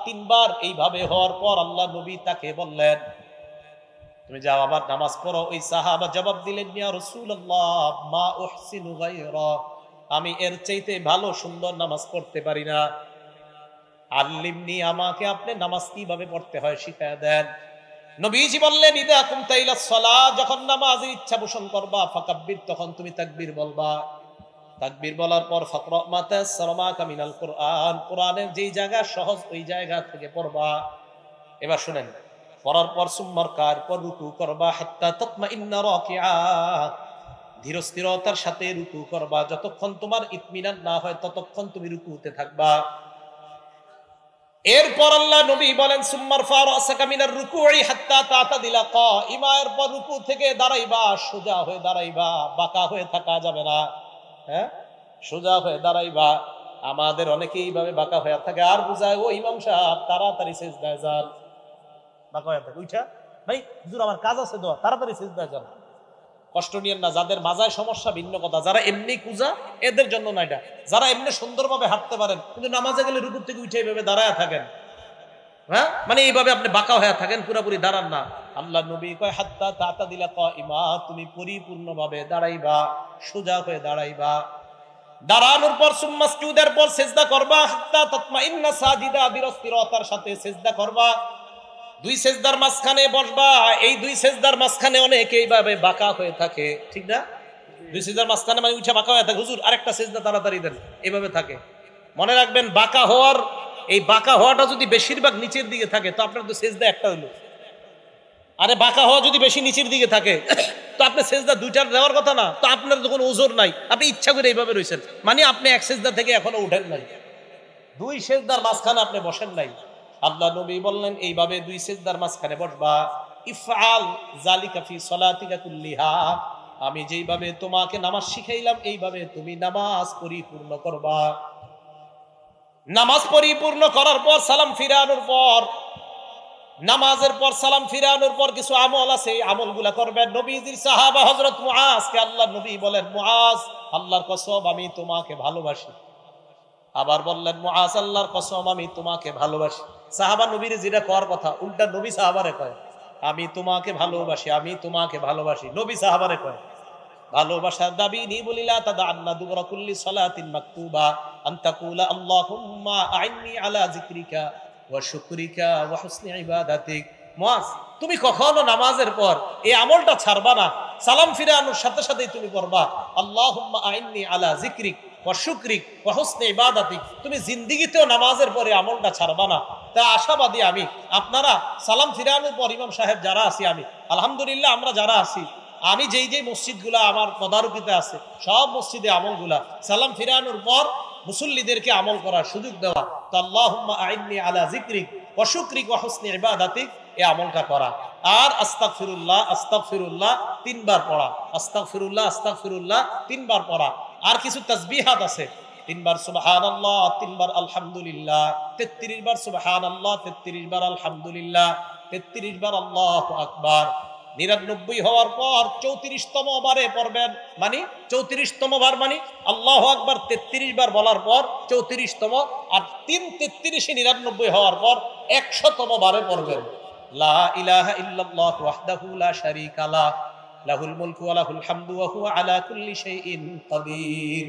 তিনবার এইভাবে হওয়ার পর আল্লাহ নবী তাকে বললেন তুমি যাও আবার নামাজ পড়ো। ওই সাহাবা জবাব দিলেন ইয়া রাসূলুল্লাহ মা উহসিনু গায়রা, আমি এর চাইতে ভালো সুন্দর নামাজ পড়তে পারি না। আল্লিমনি, আমাকে আপনি নামাজ কিভাবে পড়তে হয় শিখিয়ে দেন। নবীজি বললেন ইদা কুমতা ইলাস সালাত, যখন নামাজের ইচ্ছা পোষণ করবা ফাকাব্বির, তখন তুমি তাকবীর বলবা। তাকবীর বলার পর ফাকরা মা তায়াসসারা মাকা মিনাল কুরআন, কোরআনের যেই জায়গা সহজ ওই জায়গা থেকে পড়বা। এবার শুনেন, পড়ার পর সুম্মার কার পর রুকু করবা, হাত্তা তাতমাইন্না রাকিআ, ধীর স্থিরতার সাথে রুকু করবা। যতক্ষণ তোমার ইতমিনান না হয় ততক্ষণ তুমি রুকুতে থাকবা। এরপর আল্লাহ নবী বলেন সুম্মার ফারাসাকা মিনার রুকুই হাত্তা তাতাদিলা কাইমা, এরপর রুকু থেকে দাঁড়াইবা, সোজা হয়ে দাঁড়াইবা, বাঁকা হয়ে থাকা যাবে না। হ্যাঁ, সোজা হয়ে দাঁড়াইবা। আমাদের অনেকেই এইভাবে বাঁকা হয়ে থাকে, আর বুঝায় ও ইমাম সাহেব তাড়াতাড়ি সিজদায় যান। বাঁকা হয়ে থাকে, উঠা ভাই হুজুর আমার কাজ আছে, দোয়া তাড়াতাড়ি সিজদায় যান। কষ্ট নিয়েন না, যাদের মাজায় সমস্যা ভিন্ন কথা, যারা এমনি কুজা এদের জন্য না এটা। যারা এমনি সুন্দরভাবে হাঁটতে পারেন কিন্তু নামাজে গেলে রুকুর থেকে উঠে এইভাবে দাঁড়ায় থাকেন, হ্যাঁ মানে এইভাবে আপনি বাঁকা হয়ে থাকেন, পুরোপুরি দাঁড়ান না। আল্লাহ নবী কয় হাত্তা তাতাদিলা কাইমা, তুমি পরিপূর্ণভাবে দাঁড়াইবা, সোজা হয়ে দাঁড়াইবা। দাঁড়ানোর পর সুম্মা সুজুদের পর সিজদা করবা, হাত্তা তাতমাইন্না সাজিদা, বিরস্তিরতার সাথে সিজদা করবা। দুই সেজদার মাঝখানে বসবা। এই দুই সেজদার মাঝখানে অনেকে এইভাবে বাঁকা হয়ে থাকে, ঠিক না? দুই সেজদার মাঝখানে মানে উঠে বাঁকা হয়ে থাকে, হুজুর আরেকটা সেজদা তাড়াতাড়ি দেন, এইভাবে থাকে। মনে রাখবেন বাঁকা হওয়ার, এই বাঁকা হওয়াটা যদি বেশিরভাগ নিচের দিকে থাকে তো আপনার তো সেজদা একটা হইলো। আরে বাঁকা হওয়া যদি বেশি নিচের দিকে থাকে তো আপনি সেজদা দুইটার দেওয়ার কথা না, তো আপনার যখন ওজোর নাই আপনি ইচ্ছা করে এইভাবে রয়েছেন, মানে আপনি এক সেজদা থেকে এখনো উঠেন নাই, দুই সেজদার মাঝখানে আপনি বসেন নাই। আল্লাহ নবী বললেন এইভাবে দুই সিজদার মাঝখানে বসবা। ইফআল যালিকা ফি সালাতিকা কুল্লিহা, আমি যেইভাবে তোমাকে নামাজ শিখাইলাম এইভাবে তুমি নামাজ পরিপূর্ণ করবা। নামাজ পরিপূর্ণ করার পর সালাম ফিরানোর পর, নামাজের পর সালাম ফিরানোর পর কিছু আমল আছে, এই আমলগুলা করবেন। নবীজির সাহাবা হযরত মুআজকে আল্লাহ নবী বলেন মুআজ আল্লাহর কসম আমি তোমাকে ভালোবাসি। আবার বললেন মুআজ আল্লাহর কসম আমি তোমাকে ভালোবাসি। সাহাবা নবীর যেটা করার কথা উল্টা নবী সাহাবারে কয় আমি তোমাকে ভালোবাসি, আমি তোমাকে ভালোবাসি। নবী সাহাবারে কয় ভালোবাসার দাবি নি বলিলা তাদা আন্না দুবরা কুল্লি সালাতিন মাকতুবা আন তাকুলা আল্লাহুম্মা আইন্নি আলা যিকরিকা ওয়া শুকরিকা ওয়া হুসনি ইবাদাতিক। মুআজ তুমি কখনো নামাজের পর এই আমলটা ছাড়বা না, সালাম ফিরানোর সাথে সাথেই তুমি পড়বা আল্লাহুম্মা আইন্নি আলা যিকরিক ওয়া শুকরিক ওয়া হুসনি ইবাদাতিক। তুমি জিন্দেগিতেও নামাজের পরে আমলটা ছাড়বা না। তা আশাবাদী আমি, আপনারা সালাম ফিরানোর পর ইমাম সাহেব যারা আছি, আমি আলহামদুলিল্লাহ আমরা যারা আছি, আমি যেই যেই মসজিদগুলা আমার তদারকিতে আছে সব মসজিদে আমলগুলা সালাম ফিরানোর পর মুসল্লিদেরকে আমল করার সুযোগ দেওয়া। তো আল্লাহুম্মা আইন্নি আলা যিকরিক ওয়া শুকরিক ওয়া হুসনি ইবাদাতিক, এই আমলটা করা। আর আস্তাগফিরুল্লাহ আস্তাগফিরুল্লাহ তিনবার পড়া, আস্তাগফিরুল্লাহ আস্তাগফিরুল্লাহ তিনবার পড়া। আর কিছু তাসবিহাত আছে, তিনবার সুবহানাল্লাহ, তিনবার আলহামদুলিল্লাহ, 33 বার সুবহানাল্লাহ, 33 বার আলহামদুলিল্লাহ, 33 বার আল্লাহু আকবার। 99 হওয়ার পর 34তম বারে পড়বেন, মানে 34তম বার মানে আল্লাহু আকবার 33 বার বলার পর 34তম, আর 3 33 99 হওয়ার পর 100তম বারে পড়বেন লা ইলাহা ইল্লাল্লাহু ওয়াহদাহু লা শারীকা লাহ লাহুল মুলকু ওয়া লাহুল হামদু ওয়া হুয়া আলা কুল্লি শাইইন কাদির।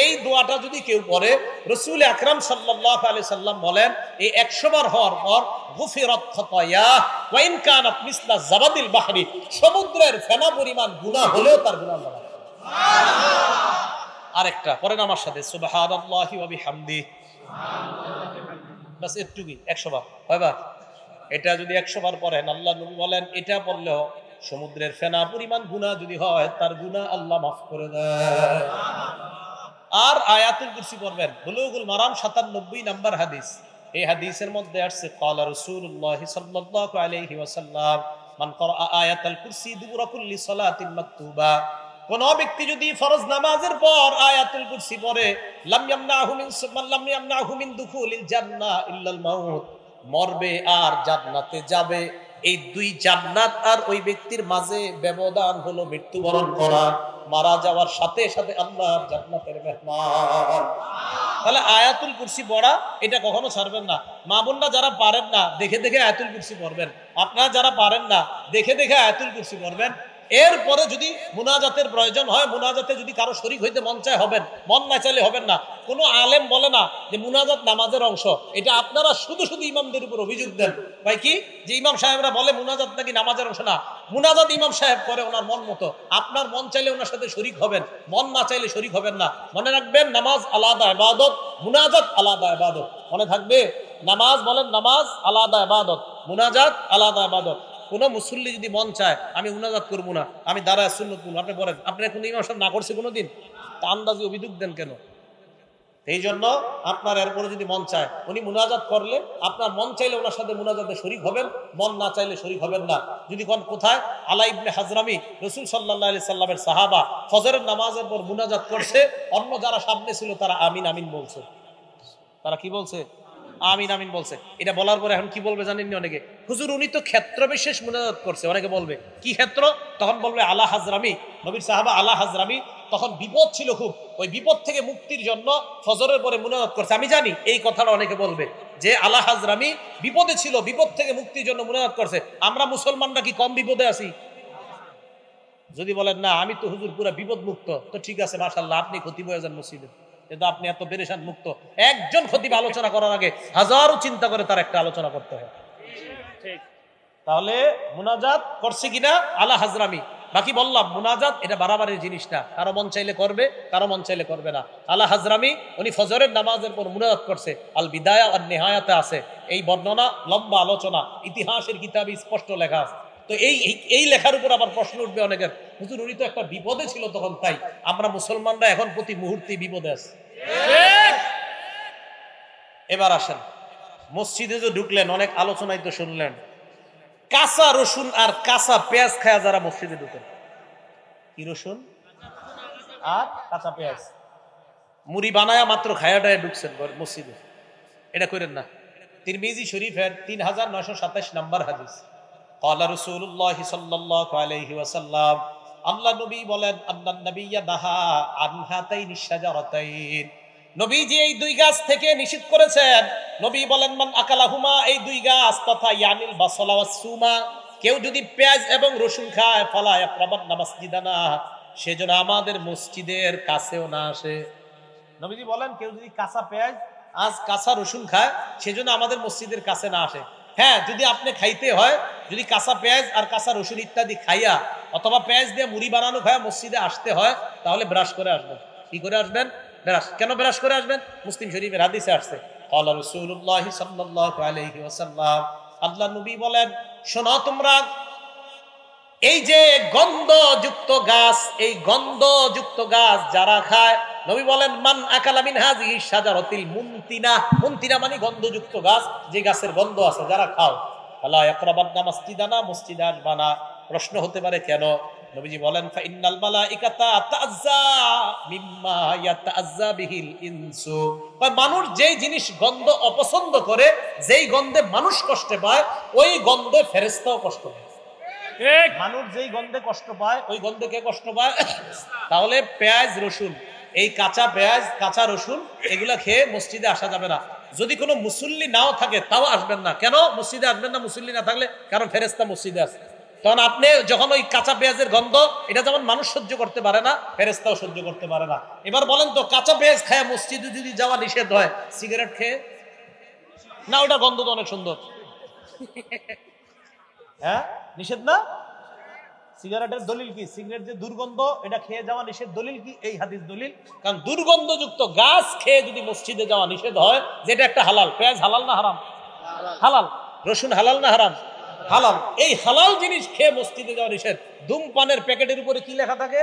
এই দোয়াটা যদি কেউ পড়ে, রাসূল আকরাম সাল্লাল্লাহু আলাইহি সাল্লাম বলেন এই 100 বার হওয়ার পর গুফিরাত খাতায়া ওয়া ইন কানাত মিসলা জাবাদিল বাহরি, সমুদ্রের ফেনা পরিমাণ গুনাহ হলেও তার গুনাহ মাফ। সুবহানাল্লাহ। আরেকটা পড়েন আমার সাথে সুবহানাল্লাহি ওয়া বিহামদিহি, বাস এটুকুই 100 বার হয়বা। এটা যদি 100 বার পড়েন, আল্লাহ নবী বলেন এটা পড়লেও সমুদ্রের ফেনা পরিমাণ গুনাহ যদি হয় তার গুনাহ আল্লাহ মাফ করে দেয়। আর আয়াতুল কুরসি পড়বেন, বুলুগুল মারাম 97 নাম্বার হাদিস, এই হাদিসের মধ্যে আসছে ক্বালা রাসূলুল্লাহ সাল্লাল্লাহু আলাইহি ওয়াসাল্লাম মান ক্বারা আয়াতাল কুরসি দুবুরা কুল্লি সালাতিন মাকতুবা, কোন ব্যক্তি যদি ফরজ নামাজের পর আয়াতুল কুরসি পড়ে, লাম ইয়ামনাহু মিন দুখুলিল জান্নাহ ইল্লাল মাউত, মরবে আর জান্নাতে যাবে। এই দুই জান্নাত আর ওই ব্যক্তির মাঝে ব্যবধান হলো মৃত্যুবরণ করা, মারা যাওয়ার সাথে সাথে আল্লাহর জান্নাতের মেহমান। তাহলে আয়াতুল কুরসি পড়া এটা কখনো ছাড়বেন না। মা বোনরা যারা পারেন না দেখে দেখে আয়াতুল কুরসি পড়বেন, আপনারা যারা পারেন না দেখে দেখে আয়াতুল কুরসি পড়বেন। এরপরে যদি মুনাজাতের প্রয়োজন হয়, মুনাজাতে যদি কারো শরীক হইতে মন চায় হবেন, মন না চাইলে হবেন না। কোনো আলেম বলে না যে মুনাজাত নামাজের অংশ, এটা আপনারা শুধু শুধু ইমামদের উপর অভিযোগ দেন ভাই কি যে ইমাম সাহেবরা বলে মুনাজাত নাকি নামাজের অংশ। না, মুনাজাত ইমাম সাহেব করে ওনার মন মতো, আপনার মন চাইলে ওনার সাথে শরীক হবেন, মন না চাইলে শরীক হবেন না। মনে রাখবেন নামাজ আলাদা ইবাদত, মুনাজাত আলাদা ইবাদত। মনে থাকবে, নামাজ বলেন নামাজ আলাদা ইবাদত, মুনাজাত আলাদা ইবাদত। কোন মুসল্লি যদি মন চায় আমি মুনাজাত করবো না, আমি দাঁড়ায় সুন্নত করবো, আপনি বলেন আপনার কোন ইমাম সাহেব না করছে কোনোদিন? তা আন্দাজে অভিযোগ দেন কেন? এই জন্য আপনার এরপরে যদি মন চায় উনি মুনাজাত করলে আপনার মন চাইলে ওনার সাথে মুনাজাতে শরীক হবেন, মন না চাইলে শরীক হবেন না। যদি কোন কোথায় আলা ইবনে হাজরামি রাসূল সাল্লাল্লাহু আলাইহি সাল্লামের সাহাবা ফজরের নামাজের পর মুনাজাত করছে, অন্য যারা সামনে ছিল তারা আমিন আমিন বলছে। তারা কি বলছে? আমিন আমিন বলছে। এটা বলার পরে এখন কি বলবে জানেননি অনেকে? হুজুর উনি তো ক্ষেত্র বিশেষ মুনাজাত করছে। অনেকে বলবে কি ক্ষেত্র? তখন বলবে আলা হাজরামি, নবীর সাহাবা আলা হাজরামি তখন বিপদ ছিল খুব, ওই বিপদ থেকে মুক্তির জন্য ফজরের পরে মুনাজাত করছে। আমি জানি এই কথাটা অনেকে বলবে যে আলা হাজরামি বিপদে ছিল, বিপদ থেকে মুক্তির জন্য মুনাজাত করছে। আমরা মুসলমানরা কি কম বিপদে আছি? যদি বলেন না আমি তো হুজুর পুরো বিপদ মুক্ত, তো ঠিক আছে মাশাআল্লাহ, আপনি খতিব হয়ে যান মসজিদে, কিন্তু আপনি এত পেরেশান মুক্ত। একজন খতিব আলোচনা করার আগে হাজারো চিন্তা করে তার একটা আলোচনা করতে হয়। তাহলে মুনাজাত করছে কিনা আলা হাজরামি। বাকি বললাম মুনাজাত এটা বাড়াবাড়ির জিনিস না, কারো মন চাইলে করবে, কারো মন চাইলে করবে না। আলা হাজরামি উনি ফজরের নামাজের পর মুনাজাত করছে। আল বিদায়া আর নেহায়াতে আছে এই বর্ণনা, লম্বা আলোচনা, ইতিহাসের কিতাবে স্পষ্ট লেখা আছে। তো এই লেখার উপর আবার প্রশ্ন উঠবে অনেকের, হুজুর উনি তো একটা বিপদে ছিল তখন, তাই আমরা মুসলমানরা এখন প্রতি মুহূর্তে বিপদে আছি। এবার আসেন মসজিদে যে ঢুকলেন, অনেক আলোচনায় তো শুনলেন কাঁচা রসুন আর কাঁচা পেঁয়াজ খায়া যারা মসজিদে ঢুকেন, কি রসুন আর কাঁচা পেঁয়াজ মুড়ি বানায়া মাত্র খায়াটায় ঢুকছেন মসজিদে, এটা করেন না। তিরমিজি শরীফের 3927 নম্বর হাদিস, ক্বালা রাসূলুল্লাহ সাল্লাল্লাহু আলাইহি ওয়াসাল্লাম, আল্লাহ নবী বলেন আন্নান নাবিয়্যা নাহা আন হাতাইনি শাজারাতাইন, নবীজি এই দুই গাছ থেকে নিষেধ করেছেন। নবী বলেন মান আকালাহুমা, এই দুই গাছ তথা ইয়ানিল বাসলা ওয়াস সুমা, কেউ যদি পেঁয়াজ এবং রসুন খায় ফালা ইয়াকরাবান্না মাসজিদানা, সেজন্য আমাদের মসজিদের কাছেও না আসে। নবীজি বলেন কেউ যদি কাঁচা পেঁয়াজ আজ কাঁচা রসুন খায় সেজন্য আমাদের মসজিদের কাছে না আসে। হ্যাঁ, যদি আপনি খাইতে হয়, যদি কাঁচা পেঁয়াজ আর কাঁচা রসুন ইত্যাদি খাইয়া অথবা পেঁয়াজ দিয়ে মুড়ি বানানো খায়া মসজিদে আসতে হয়, তাহলে ব্রাশ করে আসবেন। কি করে আসবেন? ব্রাশ। কেন ব্রাশ করে আসবেন? মুসলিম শরীফের হাদিসে আসছে, ক্বালা রাসূলুল্লাহ সাল্লাল্লাহু আলাইহি ওয়াসাল্লাম, আল্লাহ নবী বলেন শোনো তোমরা, এই যে গন্ধযুক্ত গাছ, এই গন্ধযুক্ত গাছ যারা খায়, নবী বলেন মান আকালা মিন হাযিহি শাজারাতিল মুনতিনা, মুনতিনা মানে গন্ধযুক্ত গাছ, যে গাছের গন্ধ আছে, যারা খাও ফালা ইয়াকরাবান্না মাসজিদানা, মসজিদে আসবা না। প্রশ্ন হতে পারে কেন? নবীজি বলেন ফা ইন্নাল মালাইকাতা তাআজ্জা মিম্মা ইয়াতাআজ্জা বিহিল ইনসু, মানুষ যেই জিনিস গন্ধ অপছন্দ করে, যেই গন্ধে মানুষ কষ্ট পায়, ওই গন্ধে ফেরেশতাও কষ্ট পায়। মানুষ যেই গন্ধে কষ্ট পায়, ওই গন্ধে কে কষ্ট পায়? তাহলে পেঁয়াজ রসুন, এই কাঁচা পেঁয়াজ কাঁচা রসুন এগুলা খেয়ে মসজিদে আসা যাবে না। যদি কোনো মুসল্লি নাও থাকে তাও আসবেন না। কেন মসজিদে আসবেন না মুসল্লি না থাকলে? কারণ ফেরেশতা মসজিদে আছে। তখন আপনি যখন ওই কাঁচা পেঁয়াজের গন্ধ, এটা যেমন মানুষ সহ্য করতে পারে না, ফেরেশতাও সহ্য করতে পারে না। এবার বলেন তো, কাঁচা পেঁয়াজ খায় মসজিদে যদি যাওয়া নিষেধ হয়, সিগারেট খেয়ে না, ওটা গন্ধ তো অনেক সুন্দর, হ্যাঁ নিষেধ না? সিগারেটের দলিল কি? সিগারেট যে দুর্গন্ধ, এটা খেয়ে যাওয়া নিষেধ, দলিল কি? এই হাদিস দলিল। কারণ দুর্গন্ধযুক্ত গাছ খেয়ে যদি মসজিদে যাওয়া নিষেধ হয়, যেটা একটা হালাল, পেঁয়াজ হালাল না হারাম? হালাল। রসুন হালাল না হারাম? হালাল। এই হালাল জিনিস খেয়ে মসজিদে যাওয়া নিষেধ। ধূমপানের প্যাকেটের উপরে কি লেখা থাকে?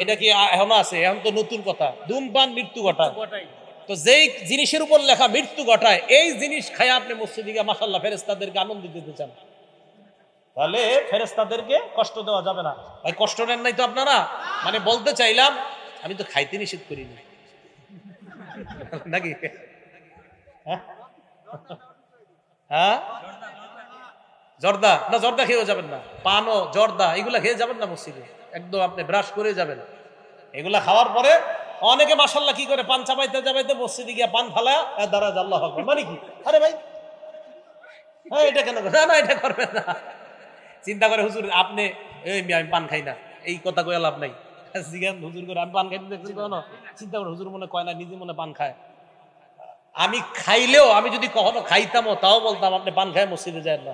এটা কি এখনো আছে? এখন তো নতুন কথা, ধূমপান মৃত্যু ঘটায়। তো যেই জিনিসের উপর লেখা মৃত্যু ঘটায় এই জিনিস খায় আপনি মসজিদে গিয়ে মাশাআল্লাহ ফেরেশতাদেরকে আনন্দ দিতে চান, তাহলে ফেরেশতাদেরকে কষ্ট দেওয়া যাবে না। ভাই কষ্ট নেন নাই তো আপনারা? মানে বলতে চাইলাম আমি তো খাইতে নিষেধ করিনি নাকি? হ্যাঁ জর্দা না, জর্দা খেয়েও যাবেন না, পানও জর্দা এগুলা খেয়ে যাবেন না মসজিদে, একদম আপনি ব্রাশ করে যাবেন। এগুলা খাওয়ার পরে অনেকে মাশাআল্লাহ কি করে পান চাবাইতে চাবাইতে মসজিদে গিয়ে পান ফালায় দাঁড়া আল্লাহু আকবার, মানে কি? আরে ভাই হ্যাঁ এটা কেন? না না এটা করবেন না। চিন্তা করে হুজুর আপনি আমি পান খাই না, এই কথা কয়ে লাভ নাই। হুজুর করে আমি পান খাইতে দেখছেন কখনো? চিন্তা করে হুজুর মনে কয় না, নিজে মনে পান খায়। আমি খাইলেও, আমি যদি কখনো খাইতামও তাও বলতাম আপনি পান খায় মসজিদে যায় না।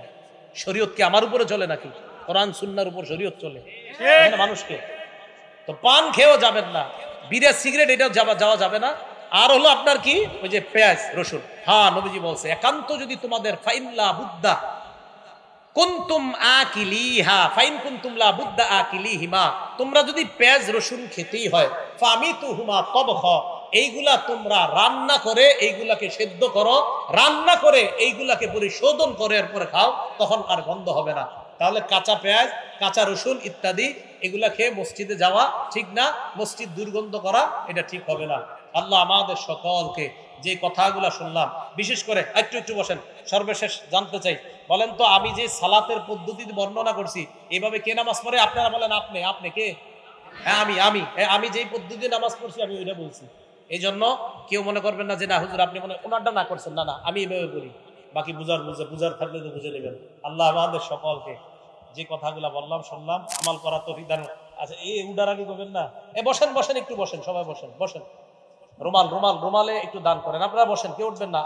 শরীয়ত কি আমার উপরে চলে নাকি? কোরআন সুন্নাহর উপর শরীয়ত চলে মানুষকে। তো পান খেয়েও যাবেন না, বিড়ি সিগারেট এটাও যাওয়া যাবে না। আর হলো আপনার কি ওই যে পেঁয়াজ রসুন, হ্যাঁ নবীজি বলছে একান্ত যদি তোমাদের ফাইল্লা বুদ্ধা কুনতুম আকিলিহা ফাইন কুনতুম লা বুদ্ধা আকিলিহিমা, তোমরা যদি পেঁয়াজ রসুন খেতেই হয় ফামিতুহুমা তবখ, এইগুলা তোমরা রান্না করে এইগুলাকে সেদ্ধ করো, রান্না করে এইগুলাকে পরিশোধন করে এরপরে খাও, তখন আর গন্ধ হবে না। তাহলে কাঁচা পেঁয়াজ কাঁচা রসুন ইত্যাদি এগুলা খেয়ে মসজিদে যাওয়া ঠিক না, মসজিদ দুর্গন্ধ করা এটা ঠিক হবে না। আল্লাহ আমাদের সকলকে যে কথাগুলা শুনলাম, বিশেষ করে একটু বসেন, সর্বশেষ জানতে চাই, বলেন তো আমি যে সালাতের পদ্ধতি বর্ণনা করছি এভাবে কে নামাজ পড়ে? আপনারা বলেন আপনি কে? হ্যাঁ আমি যেই পদ্ধতি নামাজ পড়ছি আমি ওইটা বলছি। এই জন্য কেউ মনে করবেন না যে না হুজুর আপনি মনে ওনারটা না করছেন, না আমি এভাবে করি। বাকি বুঝার থাকলে তো বুঝে নেবেন। আল্লাহ আমাদের সকলকে যে কথাগুলা বললাম শুনলাম আমাল করা তৌফিক দান। আচ্ছা এই উডার আগে করবেন না, বসেন একটু বসেন, সবাই বসেন রুমালে একটু দান করেন, আপনারা বসেন, কেউ উঠবেন না।